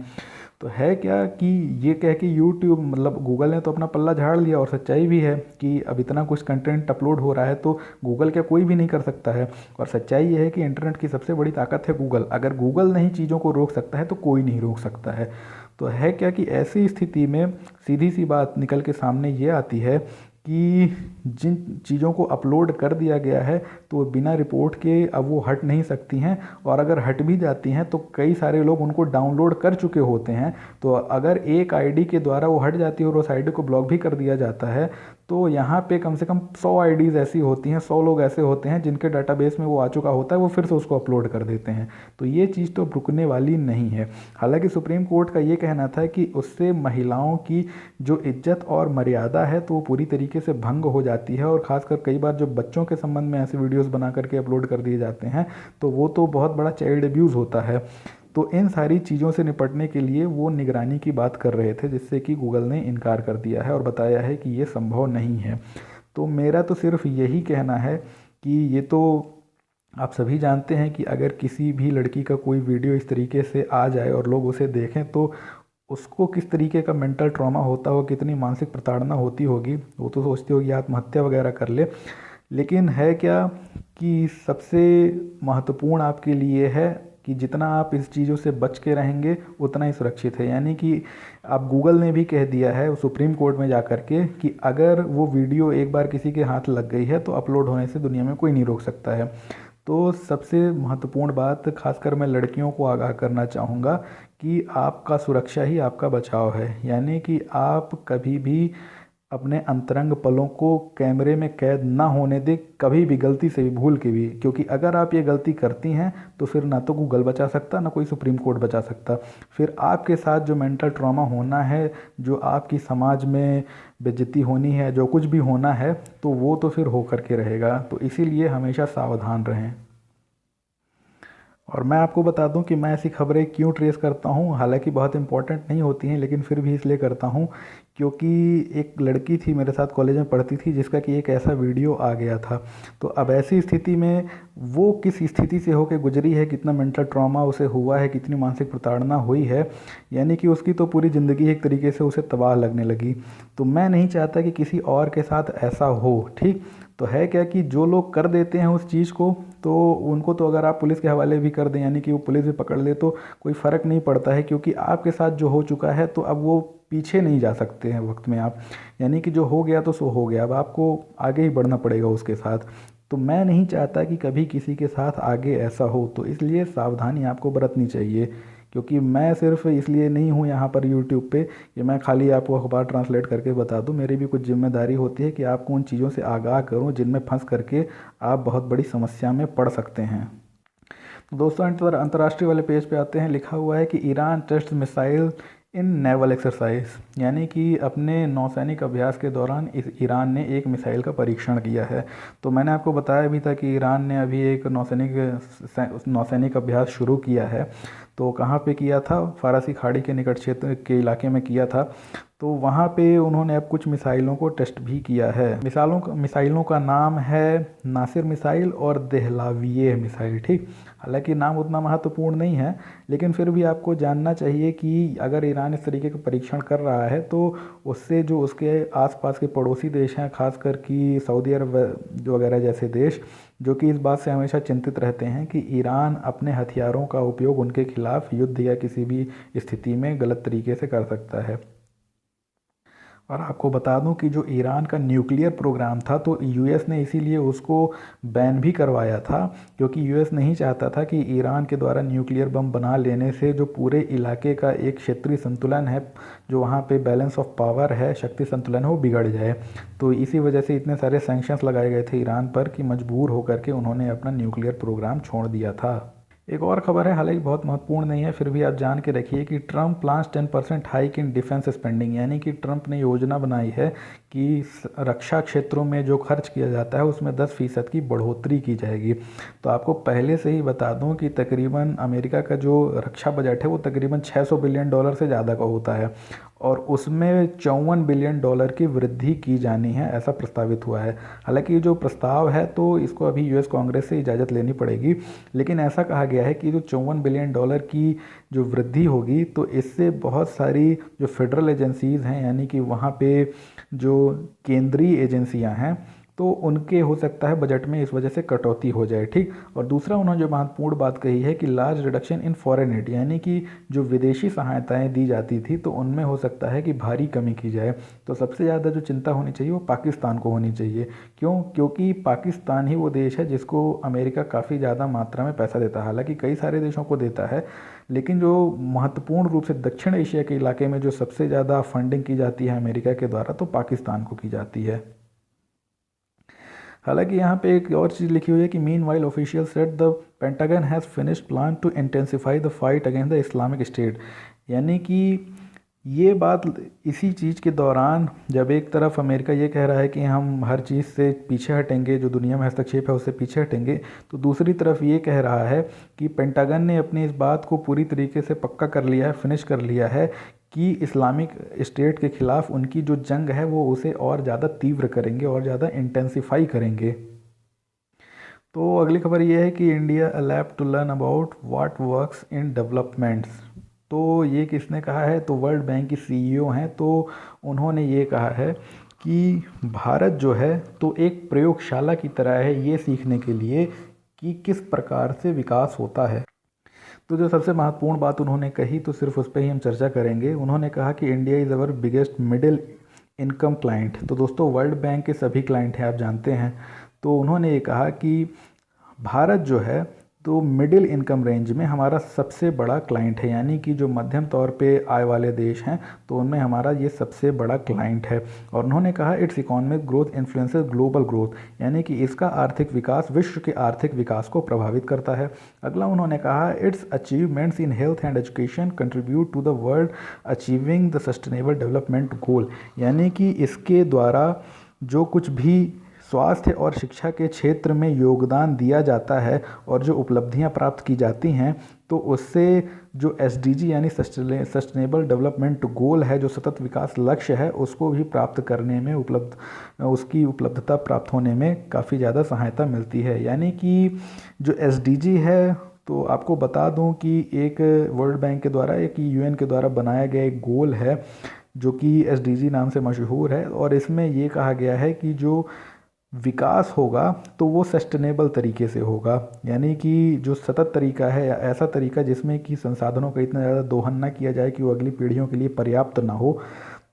तो है क्या कि ये कह के यूट्यूब मतलब गूगल ने तो अपना पल्ला झाड़ लिया, और सच्चाई भी है कि अब इतना कुछ कंटेंट अपलोड हो रहा है तो गूगल क्या कोई भी नहीं कर सकता है। और सच्चाई ये है कि इंटरनेट की सबसे बड़ी ताकत है गूगल। अगर गूगल नहीं चीज़ों को रोक सकता है तो कोई नहीं रोक सकता है। तो है क्या कि ऐसी स्थिति में सीधी सी बात निकल के सामने ये आती है कि जिन चीज़ों को अपलोड कर दिया गया है तो बिना रिपोर्ट के अब वो हट नहीं सकती हैं, और अगर हट भी जाती हैं तो कई सारे लोग उनको डाउनलोड कर चुके होते हैं। तो अगर एक आईडी के द्वारा वो हट जाती है और उस आईडी को ब्लॉक भी कर दिया जाता है, तो यहाँ पे कम से कम 100 आईडीज़ ऐसी होती हैं, 100 लोग ऐसे होते हैं जिनके डाटाबेस में वो आ चुका होता है, वो फिर से उसको अपलोड कर देते हैं। तो ये चीज़ तो रुकने वाली नहीं है। हालांकि सुप्रीम कोर्ट का ये कहना था कि उससे महिलाओं की जो इज्जत और मर्यादा है तो वो पूरी तरीके से भंग हो जाती है, और ख़ासकर कई बार जो बच्चों के संबंध में ऐसे वीडियोस बना करके अपलोड कर दिए जाते हैं तो वो तो बहुत बड़ा चाइल्ड अब्यूज़ होता है। तो इन सारी चीज़ों से निपटने के लिए वो निगरानी की बात कर रहे थे, जिससे कि गूगल ने इनकार कर दिया है और बताया है कि ये संभव नहीं है। तो मेरा तो सिर्फ यही कहना है कि ये तो आप सभी जानते हैं कि अगर किसी भी लड़की का कोई वीडियो इस तरीके से आ जाए और लोग उसे देखें तो उसको किस तरीके का मेंटल ट्रॉमा होता हो, कितनी मानसिक प्रताड़ना होती होगी। वो तो सोचती होगी आत्महत्या वगैरह कर ले। लेकिन है क्या कि सबसे महत्वपूर्ण आपके लिए है कि जितना आप इस चीज़ों से बच के रहेंगे उतना ही सुरक्षित है। यानी कि अब गूगल ने भी कह दिया है सुप्रीम कोर्ट में जा कर के कि अगर वो वीडियो एक बार किसी के हाथ लग गई है तो अपलोड होने से दुनिया में कोई नहीं रोक सकता है। तो सबसे महत्वपूर्ण बात, खासकर मैं लड़कियों को आगाह करना चाहूँगा कि आपका सुरक्षा ही आपका बचाव है। यानी कि आप कभी भी अपने अंतरंग पलों को कैमरे में कैद ना होने दें, कभी भी गलती से भी, भूल के भी। क्योंकि अगर आप ये गलती करती हैं तो फिर ना तो गूगल बचा सकता, ना कोई सुप्रीम कोर्ट बचा सकता। फिर आपके साथ जो मेंटल ट्रॉमा होना है, जो आपकी समाज में बेइज्जती होनी है, जो कुछ भी होना है, तो वो तो फिर हो करके रहेगा। तो इसीलिए हमेशा सावधान रहें। और मैं आपको बता दूं कि मैं ऐसी खबरें क्यों ट्रेस करता हूं, हालांकि बहुत इंपॉर्टेंट नहीं होती हैं, लेकिन फिर भी इसलिए करता हूं क्योंकि एक लड़की थी मेरे साथ कॉलेज में पढ़ती थी जिसका कि एक ऐसा वीडियो आ गया था। तो अब ऐसी स्थिति में वो किस स्थिति से होकर गुजरी है, कितना मेंटल ट्रॉमा उसे हुआ है, कितनी मानसिक प्रताड़ना हुई है, यानी कि उसकी तो पूरी ज़िंदगी एक तरीके से उसे तबाह लगने लगी। तो मैं नहीं चाहता कि किसी और के साथ ऐसा हो, ठीक। तो है क्या कि जो लोग कर देते हैं उस चीज़ को, तो उनको तो अगर आप पुलिस के हवाले भी कर दें, यानी कि वो पुलिस भी पकड़ ले, तो कोई फ़र्क नहीं पड़ता है, क्योंकि आपके साथ जो हो चुका है तो अब वो पीछे नहीं जा सकते हैं वक्त में आप। यानी कि जो हो गया तो सो हो गया, अब आपको आगे ही बढ़ना पड़ेगा उसके साथ। तो मैं नहीं चाहता कि कभी किसी के साथ आगे ऐसा हो, तो इसलिए सावधानी आपको बरतनी चाहिए। क्योंकि मैं सिर्फ इसलिए नहीं हूँ यहाँ पर यूट्यूब पे कि मैं खाली आपको अखबार ट्रांसलेट करके बता दूँ। मेरी भी कुछ जिम्मेदारी होती है कि आपको उन चीज़ों से आगाह करूँ जिनमें फंस करके आप बहुत बड़ी समस्या में पड़ सकते हैं। तो दोस्तों अंतर्राष्ट्रीय वाले पेज पे आते हैं। लिखा हुआ है कि ईरान टेस्ट मिसाइल इन नेवल एक्सरसाइज, यानी कि अपने नौसैनिक अभ्यास के दौरान ईरान ने एक मिसाइल का परीक्षण किया है। तो मैंने आपको बताया भी था कि ईरान ने अभी एक नौसैनिक अभ्यास शुरू किया है। तो कहाँ पे किया था, फ़ारसी खाड़ी के निकट क्षेत्र के इलाके में किया था। तो वहाँ पे उन्होंने अब कुछ मिसाइलों को टेस्ट भी किया है। मिसाइलों का नाम है नासिर मिसाइल और देहलाविये मिसाइल, ठीक। हालांकि नाम उतना महत्वपूर्ण नहीं है, लेकिन फिर भी आपको जानना चाहिए कि अगर ईरान इस तरीके का परीक्षण कर रहा है तो उससे जो उसके आसपास के पड़ोसी देश हैं, खासकर कि सऊदी अरब जो वगैरह जैसे देश, जो कि इस बात से हमेशा चिंतित रहते हैं कि ईरान अपने हथियारों का उपयोग उनके खिलाफ युद्ध या किसी भी स्थिति में गलत तरीके से कर सकता है। और आपको बता दूं कि जो ईरान का न्यूक्लियर प्रोग्राम था, तो यूएस ने इसीलिए उसको बैन भी करवाया था, क्योंकि यूएस नहीं चाहता था कि ईरान के द्वारा न्यूक्लियर बम बना लेने से जो पूरे इलाके का एक क्षेत्रीय संतुलन है, जो वहाँ पे बैलेंस ऑफ पावर है, शक्ति संतुलन है, वो बिगड़ जाए। तो इसी वजह से इतने सारे सैंक्शंस लगाए गए थे ईरान पर कि मजबूर होकर के उन्होंने अपना न्यूक्लियर प्रोग्राम छोड़ दिया था। एक और खबर है, हालांकि बहुत महत्वपूर्ण नहीं है, फिर भी आप जान के रखिए कि Trump plans 10% hike in defence spending, यानी कि ट्रम्प ने योजना बनाई है कि रक्षा क्षेत्रों में जो खर्च किया जाता है उसमें 10% की बढ़ोतरी की जाएगी। तो आपको पहले से ही बता दूं कि तकरीबन अमेरिका का जो रक्षा बजट है वो तकरीबन $600 बिलियन से ज़्यादा का होता है, और उसमें $54 बिलियन की वृद्धि की जानी है, ऐसा प्रस्तावित हुआ है। हालांकि ये जो प्रस्ताव है तो इसको अभी यूएस कांग्रेस से इजाज़त लेनी पड़ेगी, लेकिन ऐसा कहा गया है कि जो $54 बिलियन की जो वृद्धि होगी, तो इससे बहुत सारी जो फेडरल एजेंसीज़ हैं, यानी कि वहाँ पे जो केंद्रीय एजेंसियां हैं, तो उनके हो सकता है बजट में इस वजह से कटौती हो जाए, ठीक। और दूसरा उन्होंने जो महत्वपूर्ण बात कही है कि large reduction in foreign add, यानी कि जो विदेशी सहायताएं दी जाती थी तो उनमें हो सकता है कि भारी कमी की जाए। तो सबसे ज़्यादा जो चिंता होनी चाहिए वो पाकिस्तान को होनी चाहिए। क्यों? क्योंकि पाकिस्तान ही वो देश है जिसको अमेरिका काफ़ी ज़्यादा मात्रा में पैसा देता है। हालांकि कई सारे देशों को देता है, लेकिन जो महत्वपूर्ण रूप से दक्षिण एशिया के इलाके में जो सबसे ज़्यादा फंडिंग की जाती है अमेरिका के द्वारा, तो पाकिस्तान को की जाती है। हालांकि यहाँ पे एक और चीज़ लिखी हुई है कि meanwhile official said the Pentagon has finished plan to intensify the fight against the Islamic State, यानी कि ये बात इसी चीज़ के दौरान, जब एक तरफ अमेरिका ये कह रहा है कि हम हर चीज़ से पीछे हटेंगे, जो दुनिया में हस्तक्षेप है उससे पीछे हटेंगे, तो दूसरी तरफ ये कह रहा है कि पेंटागन ने अपनी इस बात को पूरी तरीके से पक्का कर लिया है, फिनिश कर लिया है कि इस्लामिक स्टेट के खिलाफ उनकी जो जंग है वो उसे और ज़्यादा तीव्र करेंगे और ज़्यादा इंटेंसिफाई करेंगे। तो अगली खबर ये है कि India a lab to learn about what works in developments. तो ये किसने कहा है? तो वर्ल्ड बैंक की सीईओ हैं, तो उन्होंने ये कहा है कि भारत जो है तो एक प्रयोगशाला की तरह है ये सीखने के लिए कि किस प्रकार से विकास होता है। तो जो सबसे महत्वपूर्ण बात उन्होंने कही, तो सिर्फ उस पर ही हम चर्चा करेंगे। उन्होंने कहा कि India is our biggest middle income client. तो दोस्तों वर्ल्ड बैंक के सभी क्लाइंट हैं, आप जानते हैं। तो उन्होंने ये कहा कि भारत जो है तो मिडिल इनकम रेंज में हमारा सबसे बड़ा क्लाइंट है, यानी कि जो मध्यम तौर पे आय वाले देश हैं तो उनमें हमारा ये सबसे बड़ा क्लाइंट है। और उन्होंने कहा it's economic growth influences global growth, यानी कि इसका आर्थिक विकास विश्व के आर्थिक विकास को प्रभावित करता है। अगला उन्होंने कहा its achievements in health and education contribute to the world achieving the sustainable development goal, यानी कि इसके द्वारा जो कुछ भी स्वास्थ्य और शिक्षा के क्षेत्र में योगदान दिया जाता है और जो उपलब्धियां प्राप्त की जाती हैं, तो उससे जो एसडीजी यानी सस्टेनेबल डेवलपमेंट गोल है, जो सतत विकास लक्ष्य है, उसको भी प्राप्त करने में उसकी उपलब्धता प्राप्त होने में काफ़ी ज़्यादा सहायता मिलती है। यानी कि जो एसडीजी है, तो आपको बता दूं कि एक वर्ल्ड बैंक के द्वारा, एक यूएन के द्वारा बनाया गया एक गोल है जो कि एसडीजी नाम से मशहूर है, और इसमें ये कहा गया है कि जो विकास होगा तो वो सस्टेनेबल तरीके से होगा, यानी कि जो सतत तरीका है, या ऐसा तरीका जिसमें कि संसाधनों का इतना ज़्यादा दोहन ना किया जाए कि वो अगली पीढ़ियों के लिए पर्याप्त ना हो।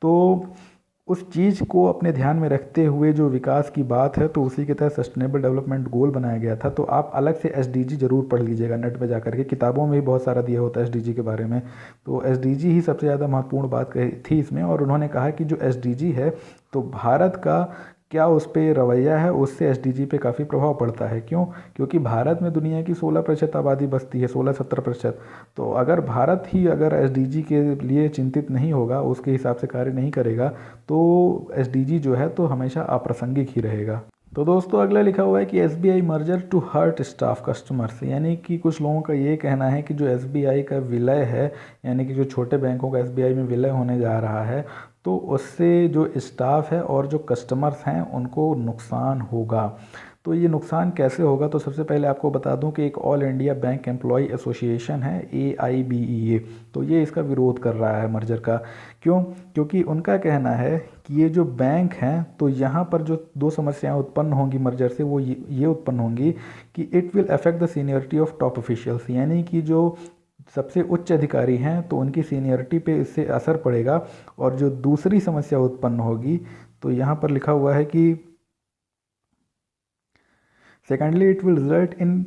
तो उस चीज़ को अपने ध्यान में रखते हुए जो विकास की बात है, तो उसी के तहत सस्टेनेबल डेवलपमेंट गोल बनाया गया था। तो आप अलग से एसडीजी ज़रूर पढ़ लीजिएगा नेट पे जा करके, किताबों में भी बहुत सारा दिया होता है एसडीजी के बारे में। तो एसडीजी ही सबसे ज़्यादा महत्वपूर्ण बात कही थी इसमें। और उन्होंने कहा कि जो एसडीजी है तो भारत का क्या उस पर रवैया है, उससे एसडीजी पे काफ़ी प्रभाव पड़ता है। क्यों? क्योंकि भारत में दुनिया की 16% आबादी बसती है, 16-17%। तो अगर भारत ही अगर एसडीजी के लिए चिंतित नहीं होगा, उसके हिसाब से कार्य नहीं करेगा, तो एसडीजी जो है तो हमेशा अप्रासंगिक ही रहेगा। तो दोस्तों अगला लिखा हुआ है कि SBI merger to hurt staff customers, यानी कि कुछ लोगों का ये कहना है कि जो एसबीआई का विलय है, यानी कि जो छोटे बैंकों का एसबीआई में विलय होने जा रहा है, तो उससे जो स्टाफ है और जो कस्टमर्स हैं उनको नुकसान होगा। तो ये नुकसान कैसे होगा, तो सबसे पहले आपको बता दूं कि एक all India bank employ association है AIBEA, तो ये इसका विरोध कर रहा है मर्जर का। क्यों? क्योंकि उनका कहना है कि ये जो बैंक हैं, तो यहाँ पर जो दो समस्याएं उत्पन्न होंगी मर्जर से, वो ये उत्पन्न होंगी कि it will affect the seniority of top officials, यानी कि जो सबसे उच्च अधिकारी हैं तो उनकी सीनियरिटी पे इससे असर पड़ेगा। और जो दूसरी समस्या उत्पन्न होगी, तो यहाँ पर लिखा हुआ है कि secondly it will result in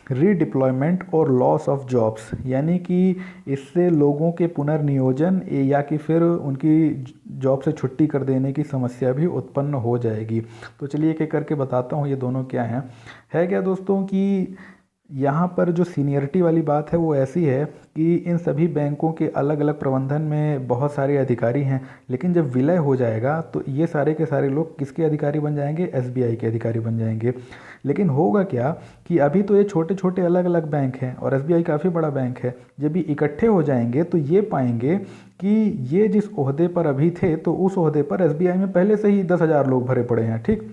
redeployment और लॉस ऑफ जॉब्स, यानी कि इससे लोगों के पुनर्नियोजन या कि फिर उनकी जॉब से छुट्टी कर देने की समस्या भी उत्पन्न हो जाएगी। तो चलिए एक एक करके बताता हूँ ये दोनों क्या हैं। है क्या दोस्तों कि यहाँ पर जो सीनियरिटी वाली बात है वो ऐसी है कि इन सभी बैंकों के अलग अलग प्रबंधन में बहुत सारे अधिकारी हैं, लेकिन जब विलय हो जाएगा तो ये सारे के सारे लोग किसके अधिकारी बन जाएंगे? एसबीआई के अधिकारी बन जाएंगे। लेकिन होगा क्या कि अभी तो ये छोटे छोटे अलग अलग बैंक हैं और एसबीआई काफ़ी बड़ा बैंक है। जब ये इकट्ठे हो जाएंगे तो ये पाएंगे कि ये जिस ओहदे पर अभी थे, तो उस ओहदे पर एसबीआई में पहले से ही 10,000 लोग भरे पड़े हैं। ठीक,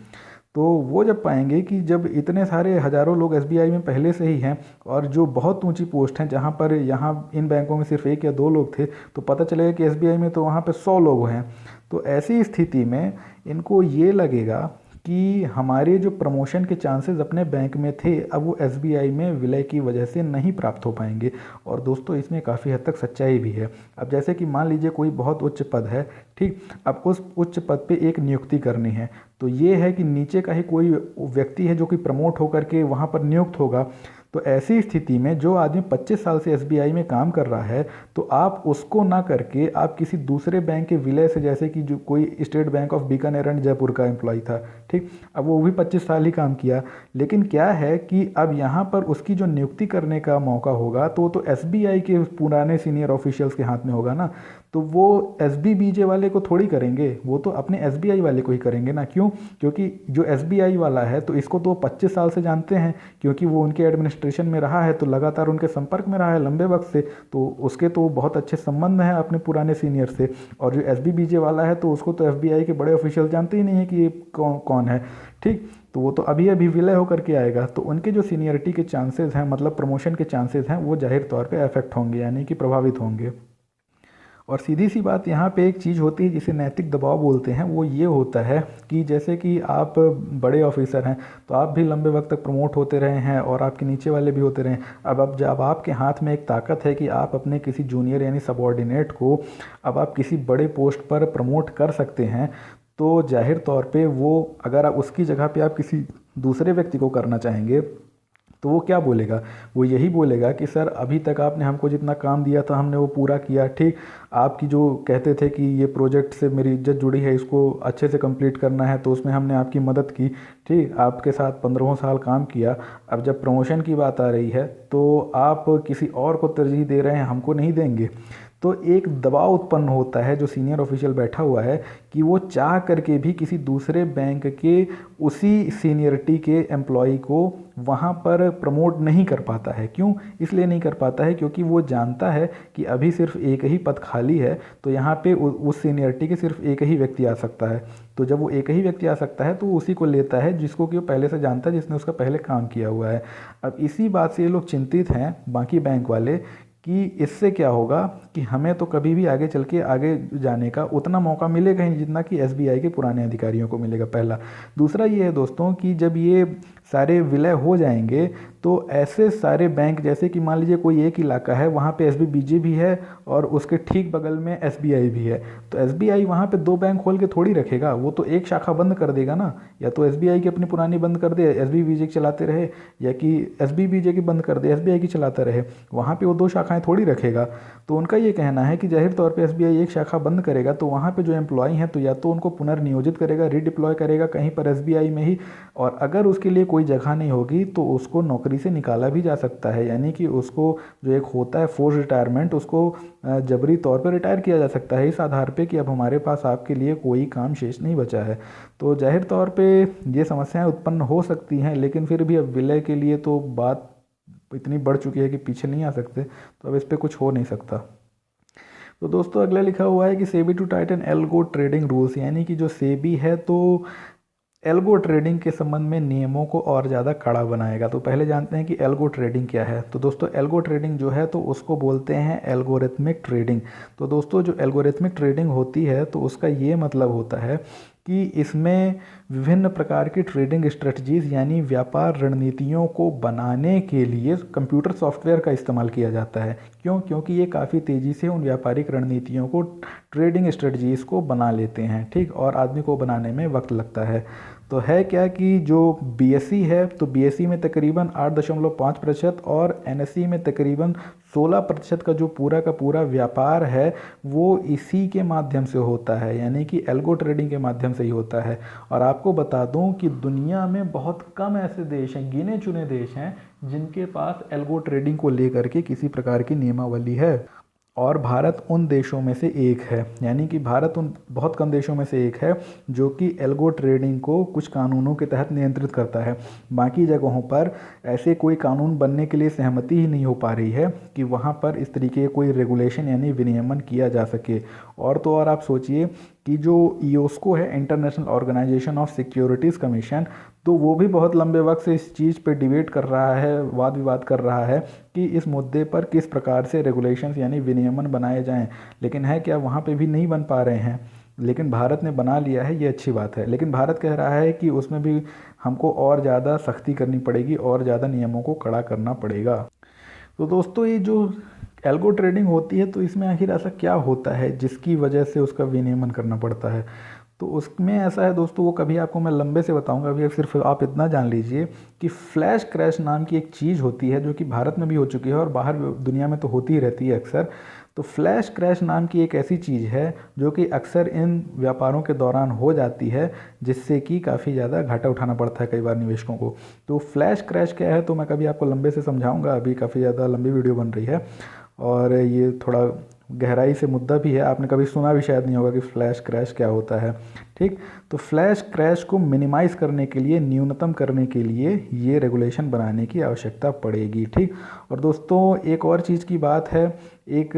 तो वो जब पाएंगे कि जब इतने सारे हज़ारों लोग एसबीआई में पहले से ही हैं और जो बहुत ऊंची पोस्ट हैं, जहां पर यहाँ इन बैंकों में सिर्फ 1 या 2 लोग थे, तो पता चलेगा कि एसबीआई में तो वहाँ पे 100 लोग हैं। तो ऐसी स्थिति में इनको ये लगेगा कि हमारे जो प्रमोशन के चांसेस अपने बैंक में थे, अब वो एसबीआई में विलय की वजह से नहीं प्राप्त हो पाएंगे। और दोस्तों इसमें काफ़ी हद तक सच्चाई भी है। अब जैसे कि मान लीजिए कोई बहुत उच्च पद है, ठीक, अब उस उच्च पद पे एक नियुक्ति करनी है, तो ये है कि नीचे का ही कोई व्यक्ति है जो कि प्रमोट होकर के वहाँ पर नियुक्त होगा। तो ऐसी स्थिति में जो आदमी 25 साल से एसबीआई में काम कर रहा है, तो आप उसको ना करके आप किसी दूसरे बैंक के विलय से, जैसे कि जो कोई state bank of Bikaner and Jaipur का एम्प्लॉय था, ठीक, अब वो भी 25 साल ही काम किया, लेकिन क्या है कि अब यहाँ पर उसकी जो नियुक्ति करने का मौका होगा तो वो तो एसबीआई के पुराने सीनियर ऑफिशियल्स के हाथ में होगा ना। तो वो एसबीबीजे वाले को थोड़ी करेंगे, वो तो अपने एसबीआई वाले को ही करेंगे ना। क्यों? क्योंकि जो एसबीआई वाला है तो इसको तो 25 साल से जानते हैं, क्योंकि वो उनके एडमिनिस्ट्रेशन में रहा है, तो लगातार उनके संपर्क में रहा है लंबे वक्त से, तो उसके तो बहुत अच्छे संबंध हैं अपने पुराने सीनियर से। और जो एसबीबीजे वाला है तो उसको तो एफबीआई के बड़े ऑफिशियल जानते ही नहीं है कि ये कौन है। ठीक, तो वो तो अभी अभी विलय होकर के आएगा, तो उनके जो सीनियरिटी के चांसेस हैं, मतलब प्रमोशन के चांसेस हैं, वो जाहिर तौर पे अफेक्ट होंगे, यानी कि प्रभावित होंगे। और सीधी सी बात यहाँ पे एक चीज़ होती है जिसे नैतिक दबाव बोलते हैं, वो ये होता है कि जैसे कि आप बड़े ऑफिसर हैं, तो आप भी लंबे वक्त तक प्रमोट होते रहे हैं और आपके नीचे वाले भी होते रहे हैं। अब जब आपके हाथ में एक ताकत है कि आप अपने किसी जूनियर यानी सबॉर्डिनेट को अब आप किसी बड़े पोस्ट पर प्रमोट कर सकते हैं, तो जाहिर तौर पे वो, अगर आप उसकी जगह पे आप किसी दूसरे व्यक्ति को करना चाहेंगे, तो वो क्या बोलेगा? वो यही बोलेगा कि सर अभी तक आपने हमको जितना काम दिया था हमने वो पूरा किया, ठीक, आपकी जो कहते थे कि ये प्रोजेक्ट से मेरी इज्जत जुड़ी है, इसको अच्छे से कंप्लीट करना है, तो उसमें हमने आपकी मदद की, ठीक, आपके साथ 15 साल काम किया। अब जब प्रमोशन की बात आ रही है तो आप किसी और को तरजीह दे रहे हैं, हमको नहीं देंगे। तो एक दबाव उत्पन्न होता है जो सीनियर ऑफिशियल बैठा हुआ है कि वो चाह करके भी किसी दूसरे बैंक के उसी सीनियरिटी के एम्प्लॉय को वहाँ पर प्रमोट नहीं कर पाता है। क्यों? इसलिए नहीं कर पाता है क्योंकि वो जानता है कि अभी सिर्फ एक ही पद खाली है, तो यहाँ पे उस सीनियरिटी के सिर्फ एक ही व्यक्ति आ सकता है। तो जब वो एक ही व्यक्ति आ सकता है तो वो उसी को लेता है जिसको कि वो पहले से जानता है, जिसने उसका पहले काम किया हुआ है। अब इसी बात से ये लोग चिंतित हैं बाकी बैंक वाले कि इससे क्या होगा कि हमें तो कभी भी आगे चल के आगे जाने का उतना मौका मिलेगा ही जितना कि एसबीआई के पुराने अधिकारियों को मिलेगा, पहला। दूसरा ये है दोस्तों कि जब ये सारे विलय हो जाएंगे तो ऐसे सारे बैंक, जैसे कि मान लीजिए कोई एक इलाका है, वहाँ पे एसबीबीजे भी है और उसके ठीक बगल में एसबीआई भी है, तो एसबीआई वहाँ पे 2 बैंक खोल के थोड़ी रखेगा, वो तो एक शाखा बंद कर देगा ना। या तो एसबीआई की अपनी पुरानी बंद कर दे, एसबीबीजे की चलाते रहे, या कि एसबीबीजे की बंद कर दे, एसबीआई की चलाता रहे, वहाँ पे वो 2 शाखाएं थोड़ी रखेगा। तो उनका ये कहना है कि जाहिर तौर पे एसबीआई एक शाखा बंद करेगा तो वहाँ पे जो एम्प्लॉय हैं तो या तो उनको पुनर्नियोजित करेगा, रीडिप्लॉय करेगा कहीं पर एसबीआई में ही, और अगर उसके लिए कोई जगह नहीं होगी तो उसको नौकरी से निकाला भी जा सकता है, यानी कि उसको जो एक होता है फोर्स रिटायरमेंट, उसको जबरी तौर पर रिटायर किया जा सकता है इस आधार पे कि अब हमारे पास आपके लिए कोई काम शेष नहीं बचा है। तो जाहिर तौर पे ये समस्याएं उत्पन्न हो सकती हैं, लेकिन फिर भी अब विलय के लिए तो बात इतनी बढ़ चुकी है कि पीछे नहीं आ सकते, तो अब इस पर कुछ हो नहीं सकता। तो दोस्तों अगला लिखा हुआ है कि SEBI to tighten algo trading rules, यानी कि जो सेबी है तो एल्गो ट्रेडिंग के संबंध में नियमों को और ज़्यादा कड़ा बनाएगा। तो पहले जानते हैं कि एल्गो ट्रेडिंग क्या है। तो दोस्तों एल्गो ट्रेडिंग जो है तो उसको बोलते हैं एल्गोरिथमिक ट्रेडिंग। तो दोस्तों जो एल्गोरिथमिक ट्रेडिंग होती है तो उसका ये मतलब होता है कि इसमें विभिन्न प्रकार की ट्रेडिंग स्ट्रेटजीज यानी व्यापार रणनीतियों को बनाने के लिए कंप्यूटर सॉफ्टवेयर का इस्तेमाल किया जाता है। क्यों? क्योंकि ये काफ़ी तेज़ी से उन व्यापारिक रणनीतियों को, ट्रेडिंग स्ट्रेटजीज को बना लेते हैं, ठीक, और आदमी को बनाने में वक्त लगता है। तो है क्या कि जो बीएसई है तो बीएसई में तकरीबन 8.5% और एनएसई में तकरीबन 16% का जो पूरा व्यापार है वो इसी के माध्यम से होता है, यानी कि एल्गो ट्रेडिंग के माध्यम से ही होता है। और आपको बता दूं कि दुनिया में बहुत कम ऐसे देश हैं, गिने चुने देश हैं, जिनके पास एल्गो ट्रेडिंग को लेकर के किसी प्रकार की नियमावली है, और भारत उन देशों में से एक है। यानी कि भारत उन बहुत कम देशों में से एक है जो कि एल्गो ट्रेडिंग को कुछ कानूनों के तहत नियंत्रित करता है। बाकी जगहों पर ऐसे कोई कानून बनने के लिए सहमति ही नहीं हो पा रही है कि वहाँ पर इस तरीके कोई रेगुलेशन यानी विनियमन किया जा सके। और तो और आप सोचिए कि जो ईओस्को है, international organisation of securities commission, तो वो भी बहुत लंबे वक्त से इस चीज़ पे डिबेट कर रहा है, वाद विवाद कर रहा है कि इस मुद्दे पर किस प्रकार से रेगुलेशंस यानी विनियमन बनाए जाएं। लेकिन है क्या, वहाँ पे भी नहीं बन पा रहे हैं। लेकिन भारत ने बना लिया है, ये अच्छी बात है। लेकिन भारत कह रहा है कि उसमें भी हमको और ज़्यादा सख्ती करनी पड़ेगी और ज़्यादा नियमों को कड़ा करना पड़ेगा। तो दोस्तों ये जो एल्गो ट्रेडिंग होती है तो इसमें आखिर ऐसा क्या होता है जिसकी वजह से उसका विनियमन करना पड़ता है। तो उसमें ऐसा है दोस्तों, वो कभी आपको मैं लंबे से बताऊंगा, अभी सिर्फ आप इतना जान लीजिए कि फ्लैश क्रैश नाम की एक चीज़ होती है जो कि भारत में भी हो चुकी है और बाहर दुनिया में तो होती ही रहती है अक्सर। तो फ्लैश क्रैश नाम की एक ऐसी चीज़ है जो कि अक्सर इन व्यापारों के दौरान हो जाती है, जिससे कि काफ़ी ज़्यादा घाटा उठाना पड़ता है कई बार निवेशकों को। तो फ्लैश क्रैश क्या है तो मैं कभी आपको लंबे से समझाऊंगा, अभी काफ़ी ज़्यादा लंबी वीडियो बन रही है और ये थोड़ा गहराई से मुद्दा भी है, आपने कभी सुना भी शायद नहीं होगा कि फ्लैश क्रैश क्या होता है, ठीक। तो फ्लैश क्रैश को मिनिमाइज़ करने के लिए, न्यूनतम करने के लिए ये रेगुलेशन बनाने की आवश्यकता पड़ेगी, ठीक। और दोस्तों एक और चीज़ की बात है, एक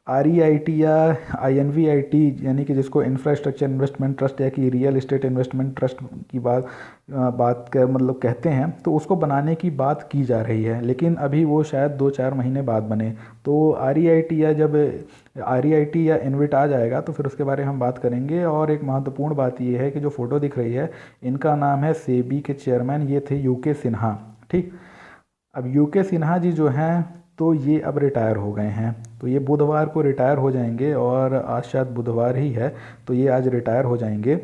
REIT या INVIT यानी कि जिसको इंफ्रास्ट्रक्चर इन्वेस्टमेंट ट्रस्ट या कि रियल एस्टेट इन्वेस्टमेंट ट्रस्ट की बात का मतलब कहते हैं, तो उसको बनाने की बात की जा रही है, लेकिन अभी वो शायद 2-4 महीने बाद बने। तो REIT या जब REIT या इन्विट आ जाएगा तो फिर उसके बारे में हम बात करेंगे। और एक महत्वपूर्ण बात ये है कि जो फ़ोटो दिख रही है इनका नाम है सेबी के चेयरमैन, ये थे UK सिन्हा, ठीक। अब UK सिन्हा जी जो हैं तो ये अब रिटायर हो गए हैं, तो ये बुधवार को रिटायर हो जाएंगे और आज शायद बुधवार ही है, तो ये आज रिटायर हो जाएंगे।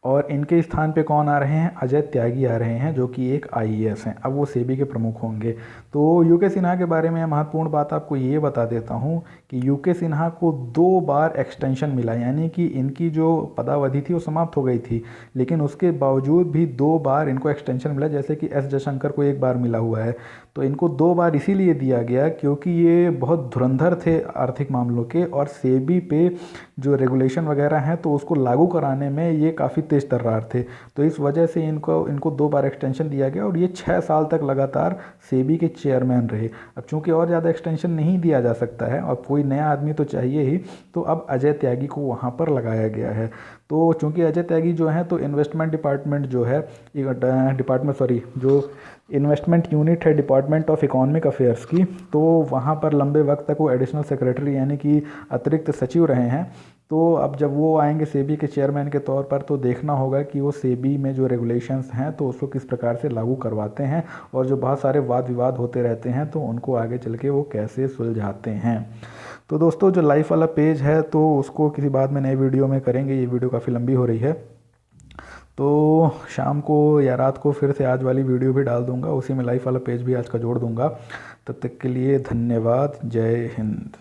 और इनके स्थान पे कौन आ रहे हैं, अजय त्यागी आ रहे हैं जो कि एक IAS हैं, अब वो सेबी के प्रमुख होंगे। तो UK सिन्हा के बारे में महत्वपूर्ण बात आपको ये बता देता हूँ कि UK सिन्हा को 2 बार एक्सटेंशन मिला, यानी कि इनकी जो पदावधि थी वो समाप्त हो गई थी, लेकिन उसके बावजूद भी 2 बार इनको एक्सटेंशन मिला, जैसे कि S जयशंकर को 1 बार मिला हुआ है। तो इनको 2 बार इसीलिए दिया गया क्योंकि ये बहुत धुरंधर थे आर्थिक मामलों के, और सेबी पे जो रेगुलेशन वगैरह हैं तो उसको लागू कराने में ये काफ़ी तेज़ तर्रार थे। तो इस वजह से इनको 2 बार एक्सटेंशन दिया गया और ये 6 साल तक लगातार सेबी के चेयरमैन रहे। अब चूंकि और ज़्यादा एक्सटेंशन नहीं दिया जा सकता है और कोई नया आदमी तो चाहिए ही, तो अब अजय त्यागी को वहाँ पर लगाया गया है। तो चूंकि अजय त्यागी जो हैं तो इन्वेस्टमेंट डिपार्टमेंट जो है, जो इन्वेस्टमेंट यूनिट है डिपार्टमेंट ऑफ इकोनॉमिक अफेयर्स की, तो वहाँ पर लंबे वक्त तक वो एडिशनल सेक्रेटरी यानी कि अतिरिक्त सचिव रहे हैं। तो अब जब वो आएंगे सेबी के चेयरमैन के तौर पर, तो देखना होगा कि वो सेबी में जो रेगुलेशंस हैं तो उसको किस प्रकार से लागू करवाते हैं, और जो बहुत सारे वाद विवाद होते रहते हैं तो उनको आगे चल के वो कैसे सुलझाते हैं। तो दोस्तों जो लाइफ वाला पेज है तो उसको किसी बाद में नए वीडियो में करेंगे, ये वीडियो काफ़ी लंबी हो रही है। तो शाम को या रात को फिर से आज वाली वीडियो भी डाल दूंगा, उसी में लाइफ वाला पेज भी आज का जोड़ दूंगा। तब तक के लिए धन्यवाद, जय हिंद।